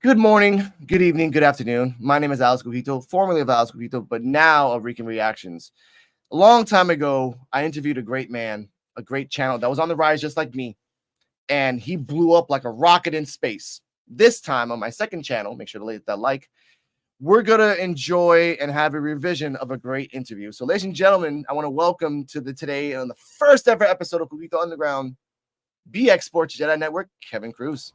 Good morning, good evening, good afternoon. My name is Coquito, formerly of Coquito, but now of Rican Reactions. A long time ago, I interviewed a great man, a great channel that was on the rise just like me, and he blew up like a rocket in space. This time on my second channel, make sure to hit that like, we're going to enjoy and have a revision of a great interview. So, ladies and gentlemen, I want to welcome to the today on the first ever episode of Coquito Underground, BX Sports Jedi Network, Kevin Cruz.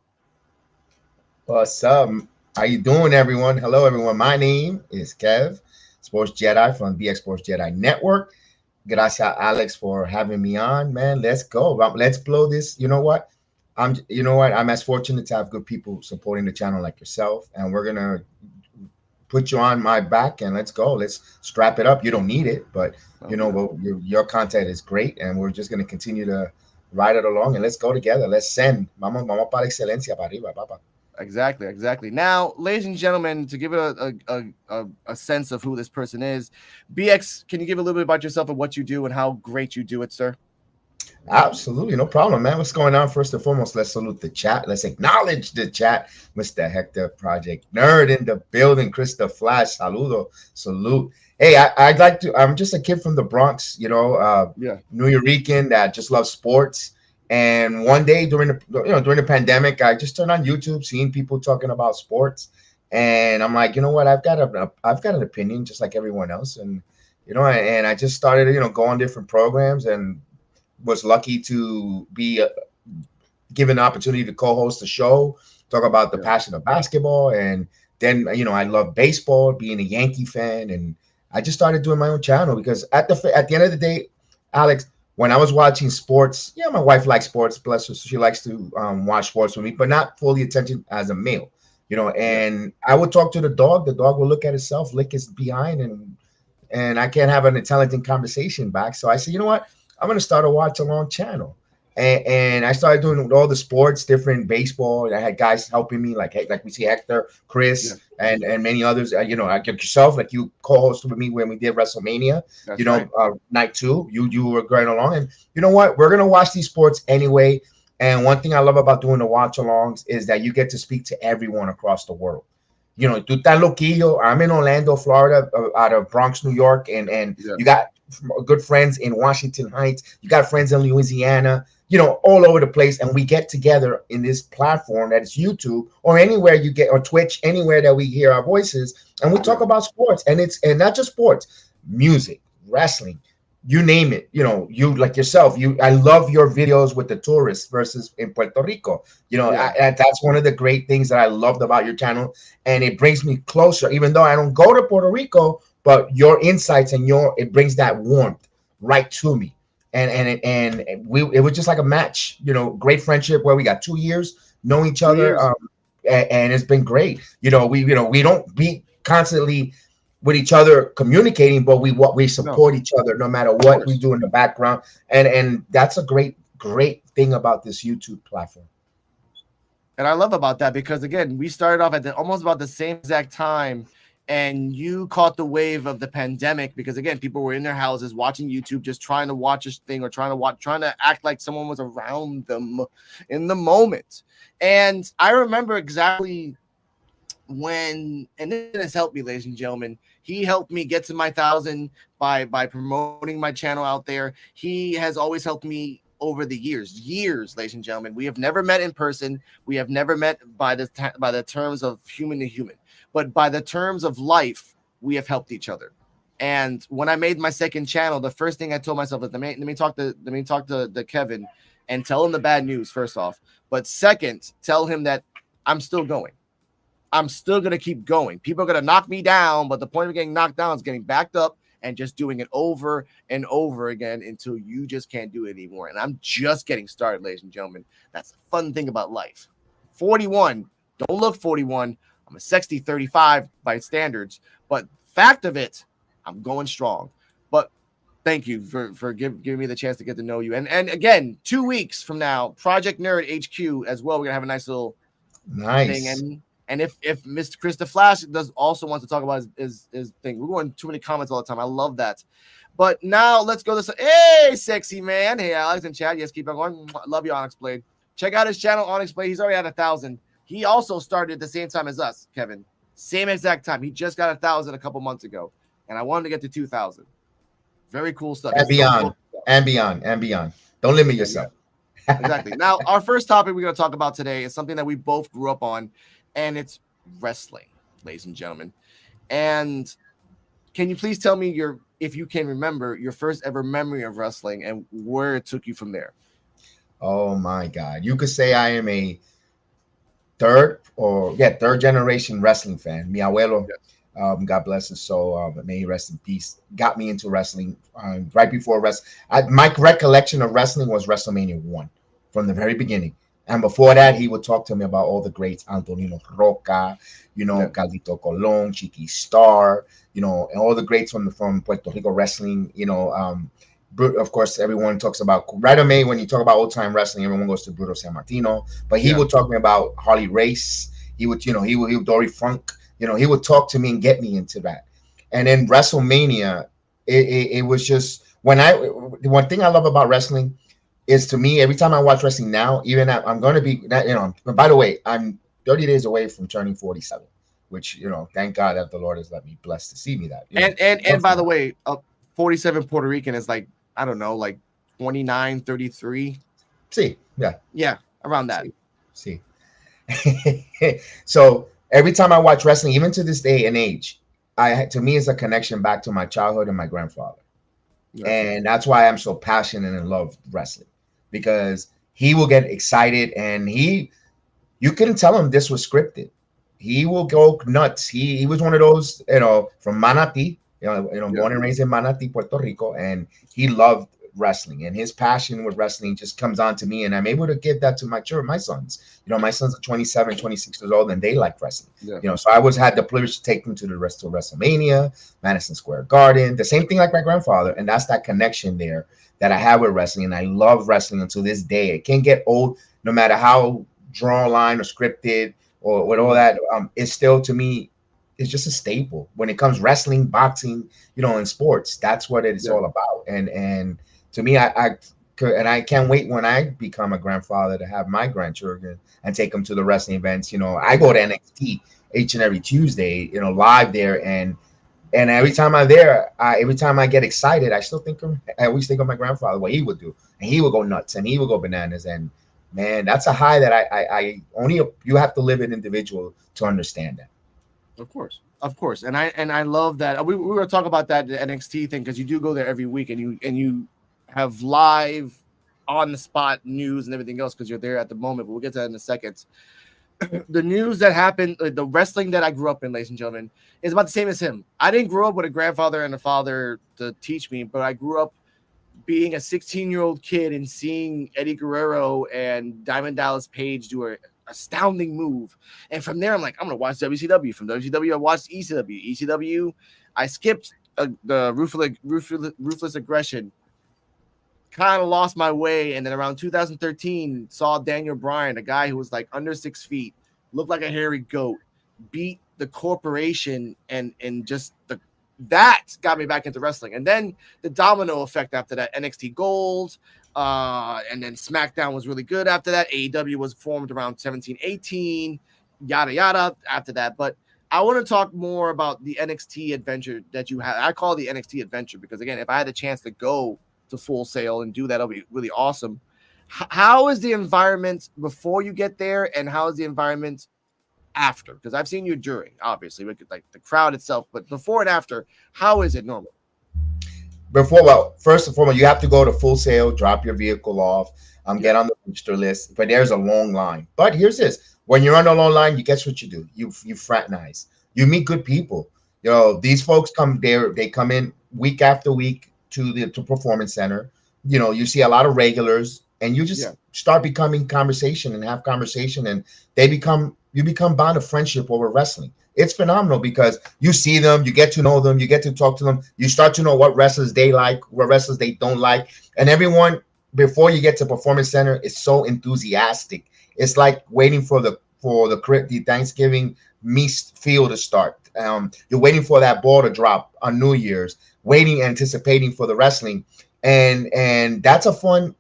What's up? How you doing, everyone? Hello, everyone. My name is Kev, Sports Jedi from BX Sports Jedi Network. Gracias, Alex, for having me on. Man, let's go. Let's blow this. You know what? I'm as fortunate to have good people supporting the channel like yourself, and we're gonna put you on my back and let's go. Let's strap it up. You don't need it, but your content is great, and we're just gonna continue to ride it along and let's go together. Let's send. Vamos para excelencia para arriba, papa. Exactly. Now, ladies and gentlemen, to give it a sense of who this person is, BX, can you give a little bit about yourself and what you do and how great you do it, sir? Absolutely, no problem, man. What's going on? First and foremost, let's salute the chat. Let's acknowledge the chat. Mr. Hector Project Nerd in the building. Krista Flash, saludo, salute. Hey, I'd like to. I'm just a kid from the Bronx, New Yorican that just loves sports. And one day during the pandemic, I just turned on YouTube, seeing people talking about sports, and I'm like, you know what? I've got an opinion just like everyone else, and I just started, go on different programs and was lucky to be given the opportunity to co-host the show, talk about the passion of basketball, and then I love baseball, being a Yankee fan, and I just started doing my own channel because at the end of the day, Alex, when I was watching sports, my wife likes sports, bless her, so she likes to watch sports with me, but not fully attention as a male, and I would talk to the dog. The dog will look at itself, lick his behind, and I can't have an intelligent conversation back. So I said, you know what? I'm going to start a watch along channel. And I started doing all the sports, different baseball. I had guys helping me, like we see Hector, Chris, and many others. Like yourself, like you co-hosted with me when we did WrestleMania. That's right. Night two, you were going along, and you know what? We're gonna watch these sports anyway. And one thing I love about doing the watch-alongs is that you get to speak to everyone across the world. Tú estás loquillo. I'm in Orlando, Florida, out of Bronx, New York, and you got good friends in Washington Heights. You got friends in Louisiana, all over the place. And we get together in this platform that is YouTube or anywhere you get, or Twitch, anywhere that we hear our voices. And we talk about sports, and not just sports, music, wrestling, you name it. You like yourself, I love your videos with the tourists versus in Puerto Rico. That's one of the great things that I loved about your channel, and it brings me closer, even though I don't go to Puerto Rico. But your insights and it brings that warmth right to me, and it was just like a match, great friendship where we got 2 years knowing each other, and it's been great. We don't be constantly with each other communicating, but we support each other no matter what we do in the background, and that's a great thing about this YouTube platform. And I love about that because again, we started off at almost about the same exact time, and you caught the wave of the pandemic because again, people were in their houses watching YouTube, just trying to watch a thing or trying to act like someone was around them in the moment. And I remember exactly when, and this has helped me, ladies and gentlemen. He helped me get to my 1,000 by promoting my channel out there. He has always helped me over the years, ladies and gentlemen. We have never met in person. We have never met by the terms of human to human, but by the terms of life, we have helped each other. And when I made my second channel, the first thing I told myself is let me talk to Kevin and tell him the bad news first off, but second, tell him that I'm still going. I'm still going to keep going. People are going to knock me down, but the point of getting knocked down is getting backed up and just doing it over and over again until you just can't do it anymore. And I'm just getting started, ladies and gentlemen. That's the fun thing about life. 41, don't look 41. I'm a sexy 35 by standards, but fact of it, I'm going strong. But thank you for giving me the chance to get to know you. And again, 2 weeks from now, Project Nerd HQ as well. We're going to have a nice little thing. And if Mr. Krista Flash does also wants to talk about his thing, we're going too many comments all the time. I love that. But now let's go to hey, sexy man. Hey, Alex in chat. Yes, keep on going. Love you, Onyx Blade. Check out his channel, Onyx Blade. He's already at 1,000. He also started at the same time as us, Kevin. Same exact time. He just got 1,000 a couple months ago, and I wanted to get to 2,000. Very cool stuff. And beyond, and beyond, and beyond. Don't limit yourself. Yeah. Exactly. Now, our first topic we're going to talk about today is something that we both grew up on, and it's wrestling, ladies and gentlemen. And can you please tell me if you can remember your first ever memory of wrestling and where it took you from there? Oh my God. You could say I am a third generation wrestling fan. Mi abuelo, God bless his soul, but may he rest in peace, got me into wrestling right before my recollection of wrestling was WrestleMania 1 from the very beginning. And before that, he would talk to me about all the greats, Antonino Roca, Carlito Colon, Chiqui Star, and all the greats from Puerto Rico wrestling, of course, everyone talks about right away when you talk about old time wrestling, everyone goes to Bruto San Martino, but he would talk to me about Harley Race. He would, he would Dory Funk, he would talk to me and get me into that. And then WrestleMania, it was just the one thing I love about wrestling is, to me, every time I watch wrestling now, even I'm going to be, by the way, I'm 30 days away from turning 47, which, thank God that the Lord has let me blessed to see me that. And by the way, 47 Puerto Rican is like, I don't know, like 29, 33. See, yeah. Yeah, around that. See. So every time I watch wrestling, even to this day and age, to me, it's a connection back to my childhood and my grandfather. And that's why I'm so passionate and in love with wrestling, because he will get excited and you couldn't tell him this was scripted. He will go nuts. He was one of those, from Manatí, born and raised in Manatí, Puerto Rico, and he loved wrestling, and his passion with wrestling just comes on to me, and I'm able to give that to my sons. My sons are 27, 26 years old, and they like wrestling. So I had the privilege to take them to the rest of WrestleMania, Madison Square Garden, the same thing like my grandfather, and that's that connection there that I have with wrestling, and I love wrestling until this day. It can't get old, no matter how drawn line or scripted or with all that. It's still, to me, it's just a staple when it comes wrestling, boxing, in sports. That's what it's all about. And to me, I can't wait when I become a grandfather to have my grandchildren and take them to the wrestling events. I go to NXT each and every Tuesday, live there, and every time I'm there, every time I get excited, I always think of my grandfather, what he would do, and he would go nuts and he would go bananas. And man, that's a high that I only, you have to live an individual to understand that. Of course, and I love that. We were talking about that NXT thing, because you do go there every week, and you have live on the spot news and everything else because you're there at the moment. But we'll get to that in a second. The news that happened, the wrestling that I grew up in, ladies and gentlemen, is about the same as him. I didn't grow up with a grandfather and a father to teach me, but I grew up being a 16-year-old kid and seeing Eddie Guerrero and Diamond Dallas Page do a astounding move, and from there I'm like, I'm gonna watch WCW. From WCW I watched ECW. I skipped the ruthless aggression, kind of lost my way, and then around 2013 saw Daniel Bryan, a guy who was like under 6 feet, looked like a hairy goat, beat the corporation, and just that got me back into wrestling. And then the domino effect after that, NXT Gold, and then SmackDown was really good after that. AEW was formed around 17, 18, yada, yada after that. But I want to talk more about the NXT adventure that you had. I call it the NXT adventure because, again, if I had a chance to go to Full Sail and do that, it'll be really awesome. How is the environment before you get there, and how is the environment after? Because I've seen you during, obviously, like the crowd itself, but before and after, how is it normally? First and foremost, you have to go to Full Sail, drop your vehicle off, get on the booster list, but there's a long line. But here's this: when you're on a long line, guess what you do? You fraternize. You meet good people. These folks come there. They come in week after week to Performance Center. You see a lot of regulars, and you just start becoming conversation and have conversation, and you become bond of friendship over wrestling. It's phenomenal because you see them, you get to know them, you get to talk to them, you start to know what wrestlers they like, what wrestlers they don't like, and everyone before you get to Performance Center is so enthusiastic. It's like waiting for the Thanksgiving meal to start. You're waiting for that ball to drop on New Year's, anticipating for the wrestling, and that's a fun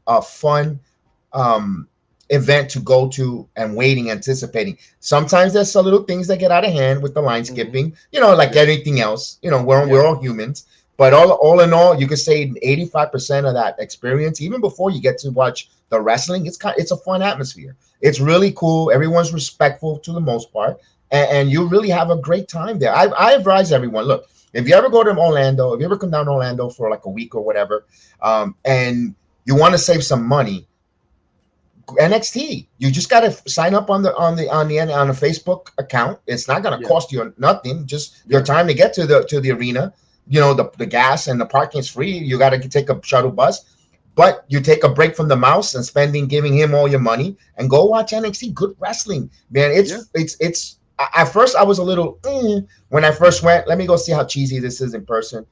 event to go to and waiting, anticipating. Sometimes there's some little things that get out of hand with the line skipping, like anything else. We're all humans. But all in all, you could say 85% of that experience, even before you get to watch the wrestling, it's a fun atmosphere. It's really cool. Everyone's respectful to the most part, and you really have a great time there. I advise everyone, look, if you ever go to Orlando, if you ever come down to Orlando for like a week or whatever, and you want to save some money, NXT, you just got to sign up on the Facebook account. It's not going to cost you nothing, just your time to get to the arena. The gas and the parking is free. You got to take a shuttle bus, but you take a break from the mouse and giving him all your money and go watch NXT. Good wrestling, man. It's at first I was a little when I first went. Let me go see how cheesy this is in person.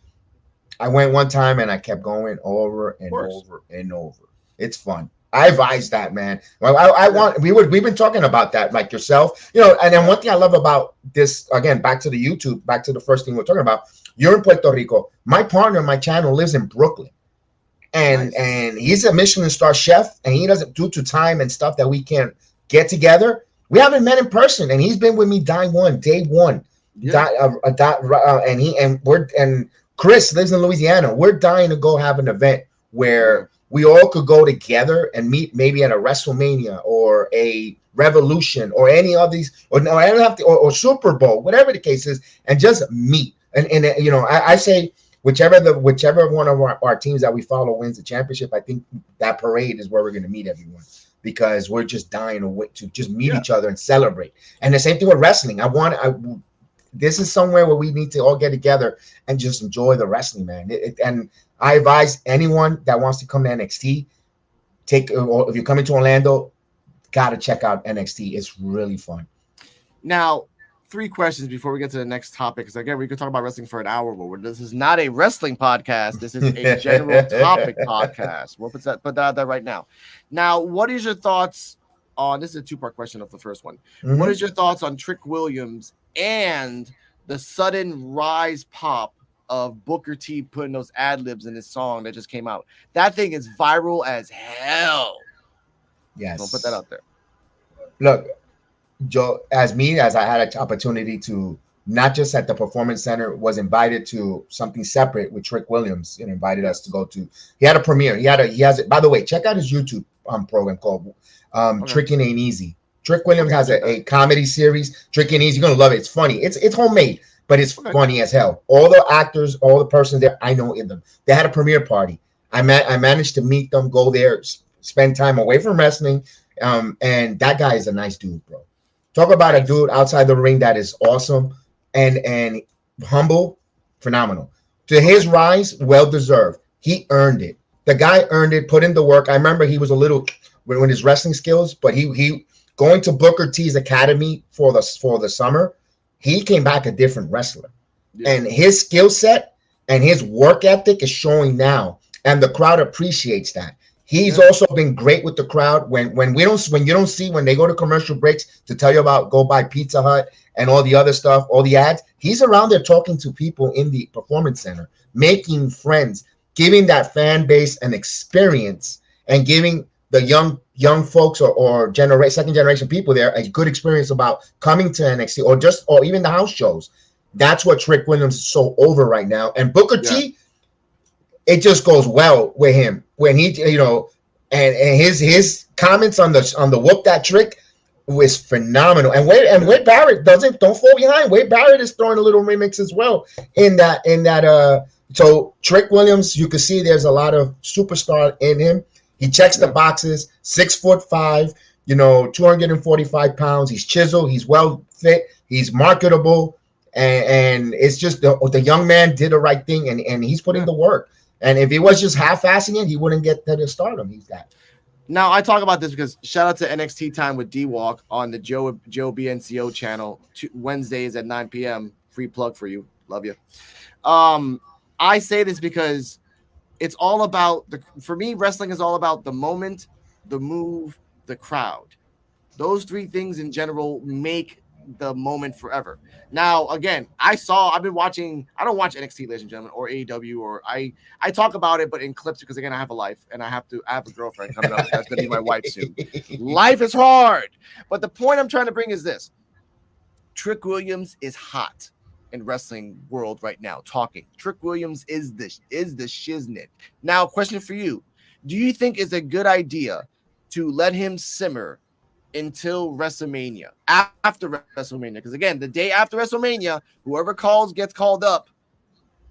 I went one time and I kept going over and over and over. It's fun. I advise that, man. We've been talking about that, like yourself, and then one thing I love about this, again, back to the YouTube, back to the first thing we're talking about. You're in Puerto Rico. My partner on my channel lives in Brooklyn, and he's a Michelin star chef, and he doesn't, due to time and stuff that we can't get together. We haven't met in person, and he's been with me day one. And Chris lives in Louisiana. We're dying to go have an event where we all could go together and meet, maybe at a WrestleMania or a Revolution or any of these, or Super Bowl, whatever the case is, and just meet. And I say whichever one of our teams that we follow wins the championship, I think that parade is where we're going to meet everyone, because we're just dying to just meet each other and celebrate. And the same thing with wrestling. This is somewhere where we need to all get together and just enjoy the wrestling, man. And I advise anyone that wants to come to NXT, if you're coming to Orlando, got to check out NXT. It's really fun. Now, 3 questions before we get to the next topic, because again, we could talk about wrestling for an hour, but this is not a wrestling podcast. This is a general topic podcast. We'll put that out there right now. Now, what is your thoughts on, this is a 2-part question of the first one. Mm-hmm. What is your thoughts on Trick Williams and the sudden rise pop of Booker T putting those ad-libs in his song that just came out? That thing is viral as hell. Yes. I'll put that out there. Look, Joe, as I had an opportunity to, not just at the Performance Center, was invited to something separate with Trick Williams and invited us to go to. He had a premiere. He has it. By the way, check out his YouTube program called Tricking Ain't Easy. Trick Williams has a comedy series. Tricking Easy. You're gonna love it. It's funny. It's homemade, but it's funny as hell. All the actors, all the persons there, I know in them. They had a premiere party. I managed to meet them, go there, spend time away from wrestling. And that guy is a nice dude, bro. Talk about a dude outside the ring that is awesome and humble, phenomenal. To his rise, well deserved. He earned it. The guy earned it, put in the work. I remember he was a little with his wrestling skills, but he going to Booker T's academy for the summer. He came back a different wrestler, and his skill set and his work ethic is showing now, and the crowd appreciates that. He's also been great with the crowd when they go to commercial breaks to tell you about go buy Pizza Hut and all the other stuff, all the ads. He's around there talking to people in the Performance Center, making friends, giving that fan base an experience, and giving the young folks or second generation people there a good experience about coming to NXT or even the house shows. That's what Trick Williams is so over right now. And Booker T, it just goes well with him when he, and his comments on the whoop that trick was phenomenal. And Wade Barrett don't fall behind. Wade Barrett is throwing a little remix as well in that. So Trick Williams, you can see there's a lot of superstar in him. He checks the boxes. 6'5", 245 pounds. He's chiseled. He's well fit. He's marketable, and it's just the young man did the right thing, and he's putting the work. And if he was just half-assing it, he wouldn't get to the stardom. He's that. Now, I talk about this because shout out to NXT Time with D-Walk on the Joe BNCO channel. Wednesdays at 9 p.m. Free plug for you. Love you. I say this because it's all about for me, wrestling is all about the moment, the move, the crowd. Those 3 things in general make the moment forever. Now, again, I've been watching. I don't watch NXT, ladies and gentlemen, or AEW, or I talk about it, but in clips because again, I have a life and I have a girlfriend coming up that's gonna be my wife soon. Life is hard, but the point I'm trying to bring is this: Trick Williams is hot in wrestling world right now. Talking Trick Williams is the shiznit. Now, question for you: do you think it's a good idea to let him simmer until WrestleMania, after WrestleMania? Because again, the day after WrestleMania, whoever gets called up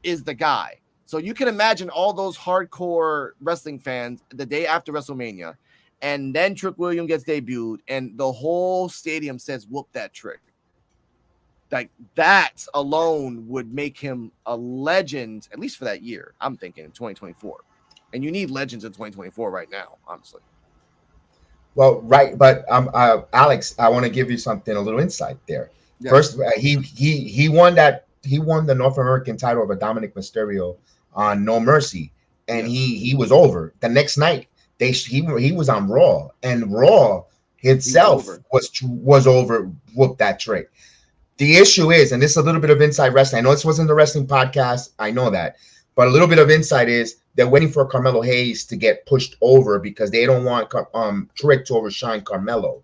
is the guy. So you can imagine all those hardcore wrestling fans the day after WrestleMania, and then Trick Williams gets debuted, and the whole stadium says, "Whoop that Trick." Like that alone would make him a legend, at least for that year. I'm thinking in 2024, and you need legends in 2024 right now, honestly. Well, right, but Alex, I want to give you something, a little insight there. Yes. First, he won the North American title over Dominic Mysterio on No Mercy, and yes. he was over. The next night, he was on Raw, and Raw itself was over. Whoop that Trick. The issue is, and this is a little bit of inside wrestling. I know this wasn't the wrestling podcast. I know that. But a little bit of insight is they're waiting for Carmelo Hayes to get pushed over because they don't want Trick to overshine Carmelo.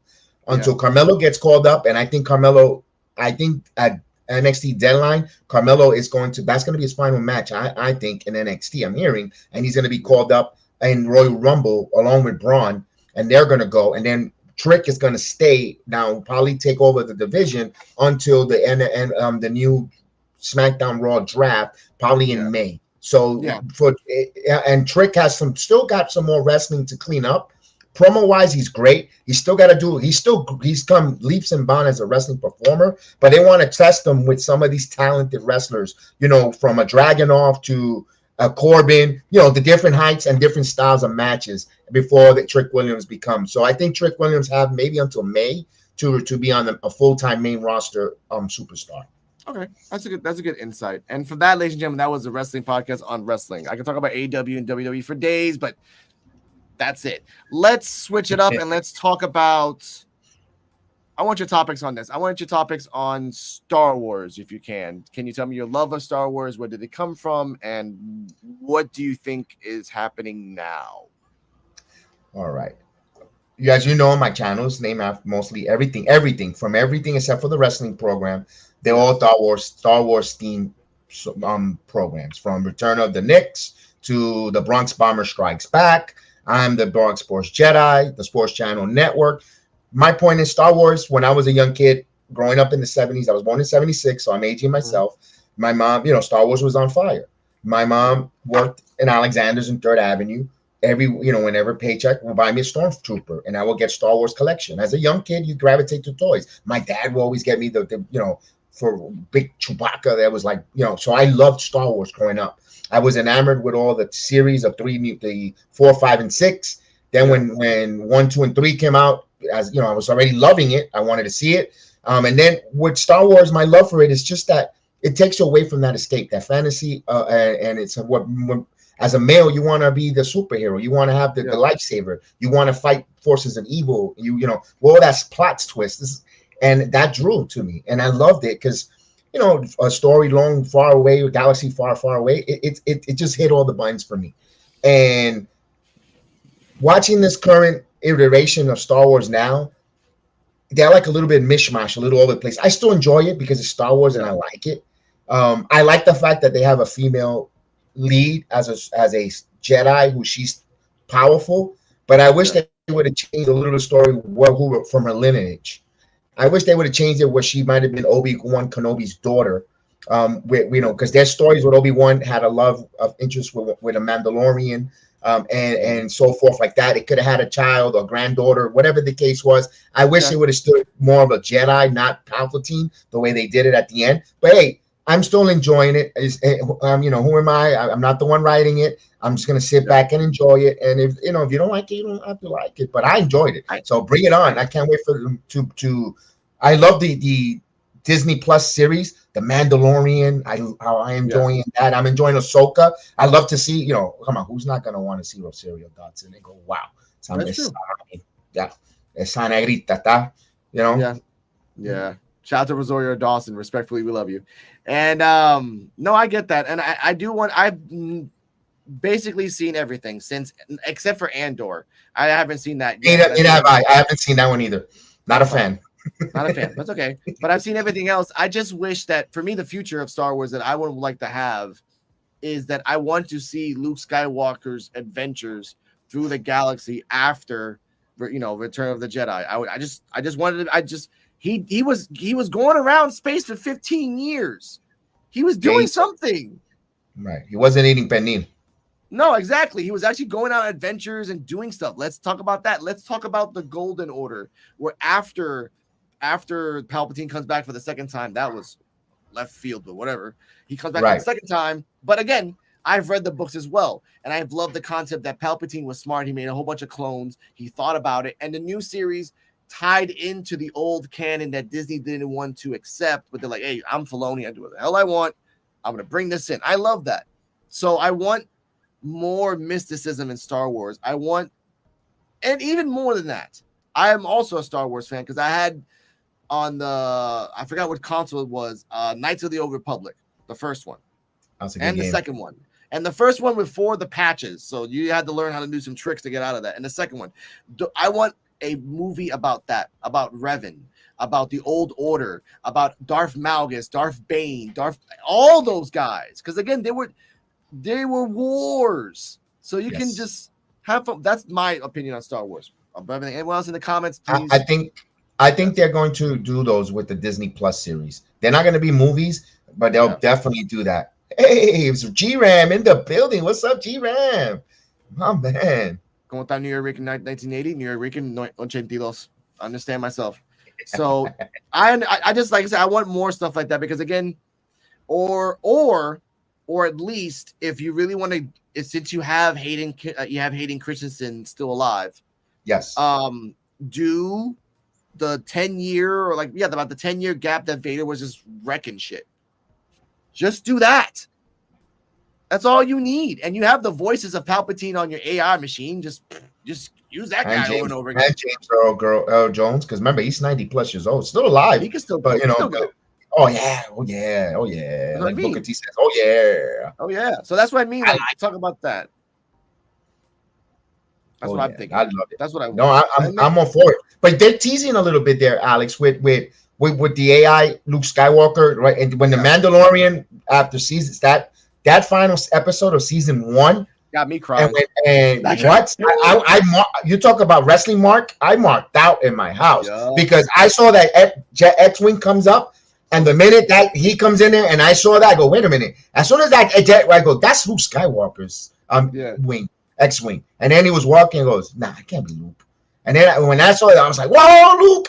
Until Carmelo gets called up, and I think at NXT deadline, Carmelo is that's going to be his final match, I think, in NXT, I'm hearing. And he's going to be called up in Royal Rumble along with Braun, and they're going to go. And then Trick is going to stay now, probably take over the division until the end, the new SmackDown Raw draft, probably in May. So and Trick has still got some more wrestling to clean up. Promo wise, he's great. He's still got to do. He's come leaps and bounds as a wrestling performer. But they want to test him with some of these talented wrestlers. You know, from a Dragunov to a Corbin. You know, the different heights and different styles of matches before the Trick Williams becomes. So I think Trick Williams have maybe until May to be on a full-time main roster superstar. Okay, that's a good insight. And for that, ladies and gentlemen, that was a wrestling podcast on wrestling. I can talk about AEW and WWE for days, but that's it. Let's switch it up and let's talk about. I want your topics on this. I want your topics on Star Wars, if you can. Can you tell me your love of Star Wars? Where did it come from, and what do you think is happening now? All right. As you know, my channels name after mostly everything from everything except for the wrestling program. They're all Star Wars themed programs, from Return of the Knicks to the Bronx Bomber Strikes Back. I'm the BX Sports Jedi, the Sports Channel Network. My point is Star Wars, when I was a young kid growing up in the 70s, I was born in 76, so I'm aging myself. My mom, Star Wars was on fire. My mom worked in Alexander's and 3rd Avenue. Whenever paycheck will buy me a Stormtrooper, and I will get Star Wars collection. As a young kid, you gravitate to toys. My dad will always get me the for big Chewbacca. That was like, so I loved Star Wars growing up. I was enamored with all the series of the 4, 5, and 6. Then when 1, 2, and 3 came out, as I was already loving it. I wanted to see it. And then with Star Wars, my love for it is just that it takes you away from that escape, that fantasy, and it's what as a male, you want to be the superhero. You want to have the lightsaber. You want to fight forces of evil. Well, that's plot twist. And that drew to me, and I loved it because, a story long, far away, a galaxy far, far away. It just hit all the buttons for me. And watching this current iteration of Star Wars now, they're like a little bit mishmash, a little all over the place. I still enjoy it because it's Star Wars and I like it. I like the fact that they have a female lead as a Jedi who she's powerful, but I wish they would have changed a little of the story who from her lineage. I wish they would have changed it where she might have been Obi-Wan Kenobi's daughter. Because their stories with Obi-Wan had a love of interest with a Mandalorian, and so forth like that. It could have had a child or granddaughter, whatever the case was. I wish it would have stood more of a Jedi, not Palpatine, the way they did it at the end. But hey, I'm still enjoying it. Who am I? I'm not the one writing it. I'm just gonna sit back and enjoy it. And if you don't like it, you don't have to like it. But I enjoyed it. So bring it on. I can't wait for them to. I love the Disney Plus series, The Mandalorian. I am enjoying that. I'm enjoying Ahsoka. I love to see. Come on, who's not gonna want to see Rosario Dawson? They go, wow. Esa negrita, Yeah. Shout out to Rosario Dawson. Respectfully, we love you. And no, I get that. And I do want, I've basically seen everything since, except for Andor. I haven't seen that yet. I haven't seen that one either. Not a fan. Not a fan. That's okay. But I've seen everything else. I just wish that for me, the future of Star Wars that I would like to have is that I want to see Luke Skywalker's adventures through the galaxy after, Return of the Jedi. I just wanted to, he was going around space for 15 years. He was doing something. Right. He wasn't eating pernil. No, exactly. He was actually going on adventures and doing stuff. Let's talk about that. Let's talk about the Golden Order, where after Palpatine comes back for the second time, that was left field, but whatever. He comes back for the second time. But again, I've read the books as well, and I've loved the concept that Palpatine was smart. He made a whole bunch of clones. He thought about it, and the new series tied into the old canon that Disney didn't want to accept, but they're like, hey, I'm Filoni. I do what the hell I want. I'm going to bring this in. I love that. So I want more mysticism in Star Wars. I want, and even more than that, I am also a Star Wars fan because I had on I forgot what console it was, Knights of the Old Republic, the first one, and the second one. And the first one before the patches, so you had to learn how to do some tricks to get out of that. And the second one, I want a movie about that, about Revan, about the Old Order, about Darth Malgus, Darth Bane, all those guys. Because again, they were wars. So you can just have fun. That's my opinion on Star Wars. Anyone else in the comments, please? I think they're going to do those with the Disney Plus series. They're not going to be movies, but they'll definitely do that. Hey, it's G-Ram in the building. What's up, G-Ram? My man. ¿Cómo está New York Rican 1980? New York Rican 82. I understand myself. So I just, like I said, I want more stuff like that because again, or at least if you really want to, since you have Hayden Christensen still alive. Yes. Do the 10-year or about the 10-year gap that Vader was just wrecking shit. Just do that. That's all you need. And you have the voices of Palpatine on your AI machine. Just use that guy over and over again. And James Earl Jones, because remember, he's 90 plus years old. Still alive. He can still go. Oh, yeah. Like Booker T says, oh, yeah. So that's what I mean. Talk about that. That's what I'm thinking. I love it. That's what I want. No, I'm all for it. But they're teasing a little bit there, Alex, with the AI Luke Skywalker, right? And when the Mandalorian after seasons that final episode of season 1 got me crying. And what? You talk about wrestling mark? I marked out in my house because I saw that X-wing comes up, and the minute that he comes in there, and I saw that, I go, wait a minute. As soon as that jet, I go, that's Luke Skywalker's wing, X-wing, and then he was walking, and goes, nah, it can't be Luke. And then when I saw it, I was like, whoa, Luke.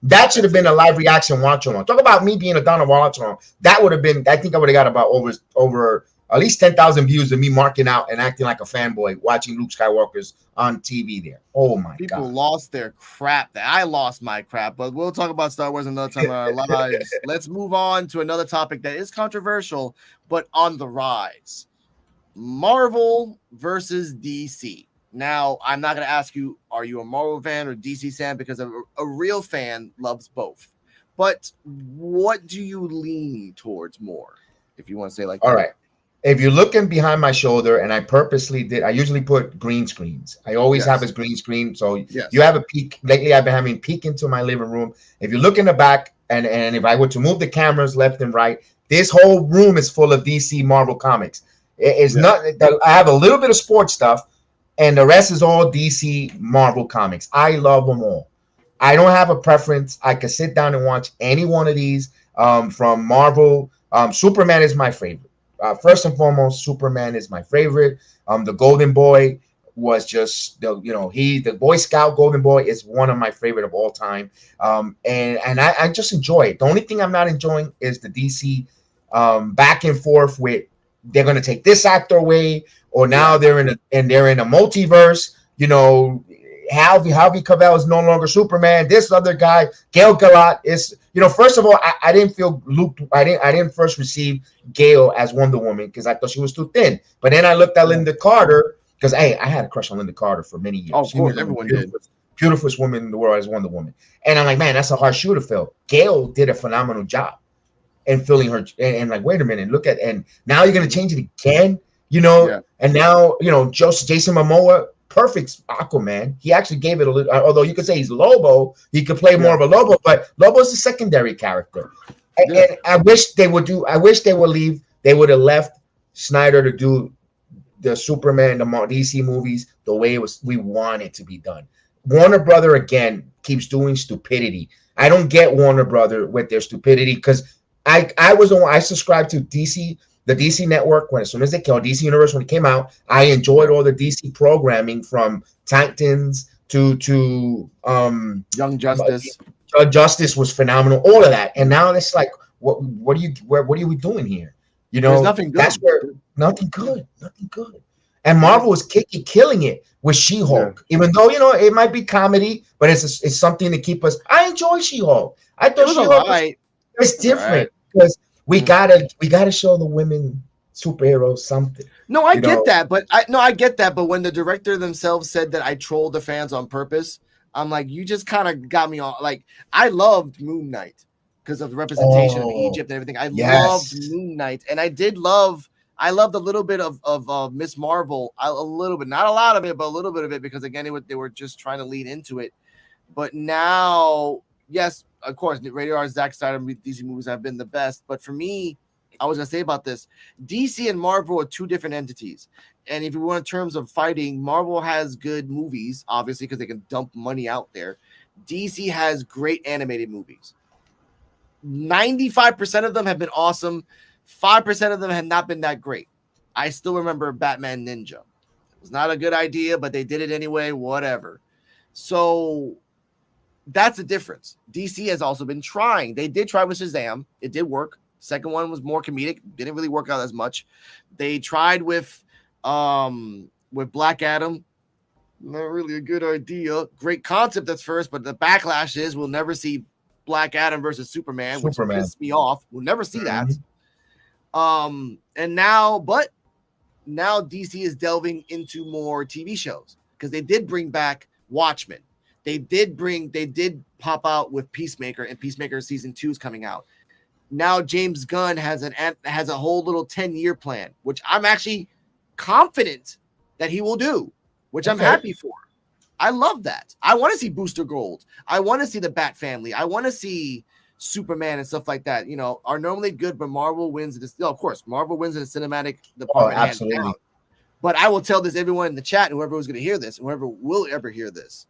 That should have been a live reaction watch on. Talk about me being a Donald watch on. That would have been, I think I would have got about over at least 10,000 views of me marking out and acting like a fanboy watching Luke Skywalker's on TV there. Oh, my God. People lost their crap. I lost my crap, but we'll talk about Star Wars another time in our lives. Let's move on to another topic that is controversial, but on the rise. Marvel versus DC. Now, I'm not going to ask you, are you a Marvel fan or DC fan? Because a real fan loves both. But what do you lean towards more, if you want to say like that? All right. If you're looking behind my shoulder, and I usually put green screens. I always have a green screen. So you have a peek. Lately, I've been having peek into my living room. If you look in the back, and if I were to move the cameras left and right, this whole room is full of DC Marvel comics. It's not. I have a little bit of sports stuff, and the rest is all DC Marvel comics. I love them all. I don't have a preference. I could sit down and watch any one of these from Marvel. Superman is my favorite. First and foremost, Superman is my favorite. The Golden Boy was just the Boy Scout Golden Boy is one of my favorite of all time. And I just enjoy it. The only thing I'm not enjoying is the DC back and forth with they're going to take this actor away, or now they're in a multiverse. Harvey Keitel is no longer Superman. This other guy, Gal Gadot, is First of all, I didn't feel Luke. I didn't first receive Gal as Wonder Woman because I thought she was too thin. But then I looked at Linda Carter because I had a crush on Linda Carter for many years. Oh, of course, everyone did. beautifulest woman in the world as Wonder Woman. And I'm like, man, that's a hard shoe to fill. Gail did a phenomenal job in filling her. And like, wait a minute, look at, and now you're gonna change it again, you know? Yeah. And now, you know, Jason Momoa, perfect Aquaman. He actually gave it a little, although you could say he's Lobo, he could play more of a Lobo, but Lobo's a secondary character. And I wish they would leave. They would have left Snyder to do the Superman, the DC movies the way it was we want it to be done. Warner Brother again keeps doing stupidity. I don't get Warner Brother with their stupidity because I subscribed to DC, the DC network when as soon as they came, DC Universe when it came out. I enjoyed all the DC programming from Titans to Young Justice. Justice was phenomenal. All of that, and now it's like, what are we doing here? You know, there's nothing good. That's where nothing good. And Marvel was killing it with She-Hulk, even though, you know, it might be comedy, but it's something to keep us. I enjoy She-Hulk. I thought She-Hulk was different because we gotta show the women superheroes something. No, I get that, but when the director themselves said that I trolled the fans on purpose, I'm like, you just kind of got me on. Like, I loved Moon Knight because of the representation of Egypt and everything. I loved Moon Knight, and I loved a little bit of Miss Marvel, a little bit, not a lot of it, but a little bit of it, because again, they were just trying to lead into it. But now, yes, of course, Rated R, Zack Snyder DC movies have been the best. But for me, I was gonna say about this: DC and Marvel are two different entities. And if you want in terms of fighting, Marvel has good movies, obviously, because they can dump money out there. DC has great animated movies. 95% of them have been awesome. 5% of them have not been that great. I still remember Batman Ninja. It was not a good idea, but they did it anyway, whatever. So that's the difference. DC has also been trying. They did try with Shazam. It did work. Second one was more comedic. Didn't really work out as much. They tried with Black Adam. Not really a good idea. Great concept at first, but the backlash is we'll never see Black Adam versus Superman, which pissed me off. We'll never see that. And now DC is delving into more TV shows because they did bring back Watchmen. They did pop out with Peacemaker, and Peacemaker season 2 is coming out. Now James Gunn has a whole little 10-year plan, which I'm actually confident that he will do, which I'm happy for. I love that. I want to see Booster Gold. I want to see the Bat Family. I want to see Superman and stuff like that. You know, are normally good, but Marvel wins this. Of course, Marvel wins in the cinematic department. Absolutely. But I will tell this everyone in the chat, whoever was going to hear this, whoever will ever hear this.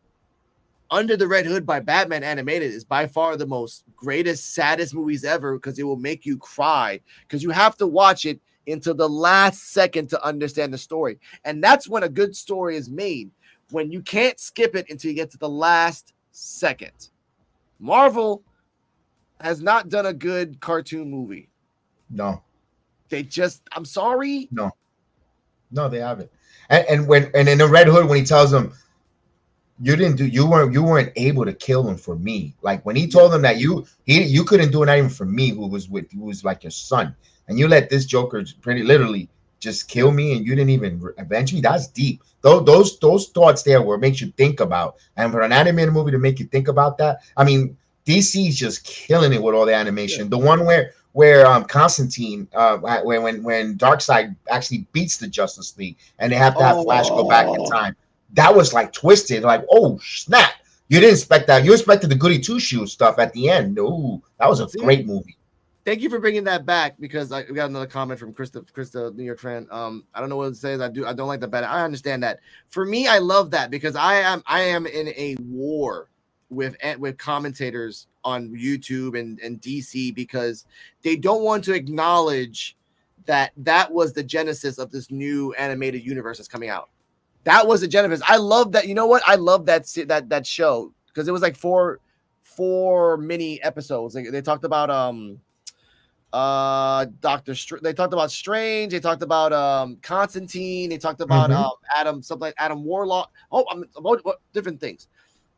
Under the Red Hood by Batman animated is by far the most greatest, saddest movies ever because it will make you cry because you have to watch it until the last second to understand the story. And that's when a good story is made, when you can't skip it until you get to the last second. Marvel has not done a good cartoon movie. No. I'm sorry. No, they haven't. And in the Red Hood, when he tells them, you weren't able to kill him for me. Like when he told them that you couldn't do it even for me, who was like your son, and you let this Joker pretty literally just kill me, and you didn't even avenge me. That's deep. Those thoughts there where it makes you think about, and for an animated movie to make you think about that. I mean, DC's just killing it with all the animation. Yeah. The one where Constantine, when Darkseid actually beats the Justice League, and they have to have Flash go back in time. That was like twisted, like, oh snap! You didn't expect that. You expected the goody two shoes stuff at the end. No, that was a great movie. Thank you for bringing that back because we got another comment from Krista, New York fan. I don't know what it says. I don't like the bad. I understand that. For me, I love that because I am in a war with commentators on YouTube and DC because they don't want to acknowledge that was the genesis of this new animated universe that's coming out. That was the genesis. I love that. You know what? I love that show because it was like four mini episodes. They talked about they talked about Strange. They talked about Constantine. They talked about Adam, something like Adam Warlock. Different things.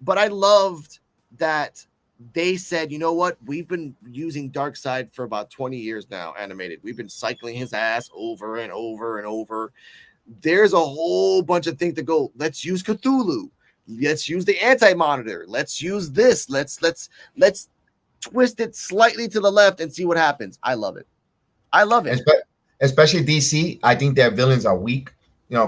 But I loved that they said, you know what? We've been using Darkseid for about 20 years now, animated. We've been cycling his ass over and over and over. There's a whole bunch of things to go. Let's use Cthulhu. Let's use the anti-monitor. Let's use this. Let's twist it slightly to the left and see what happens. I love it. I love it. Especially DC. I think their villains are weak,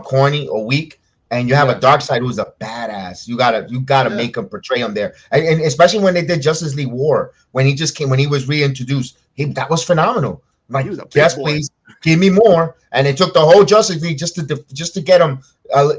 corny or weak. And you have a Darkseid who's a badass. You gotta make him portray him there. And especially when they did Justice League War, when he was reintroduced, that was phenomenal. Like, yes, please give me more. And it took the whole Justice League just to get him,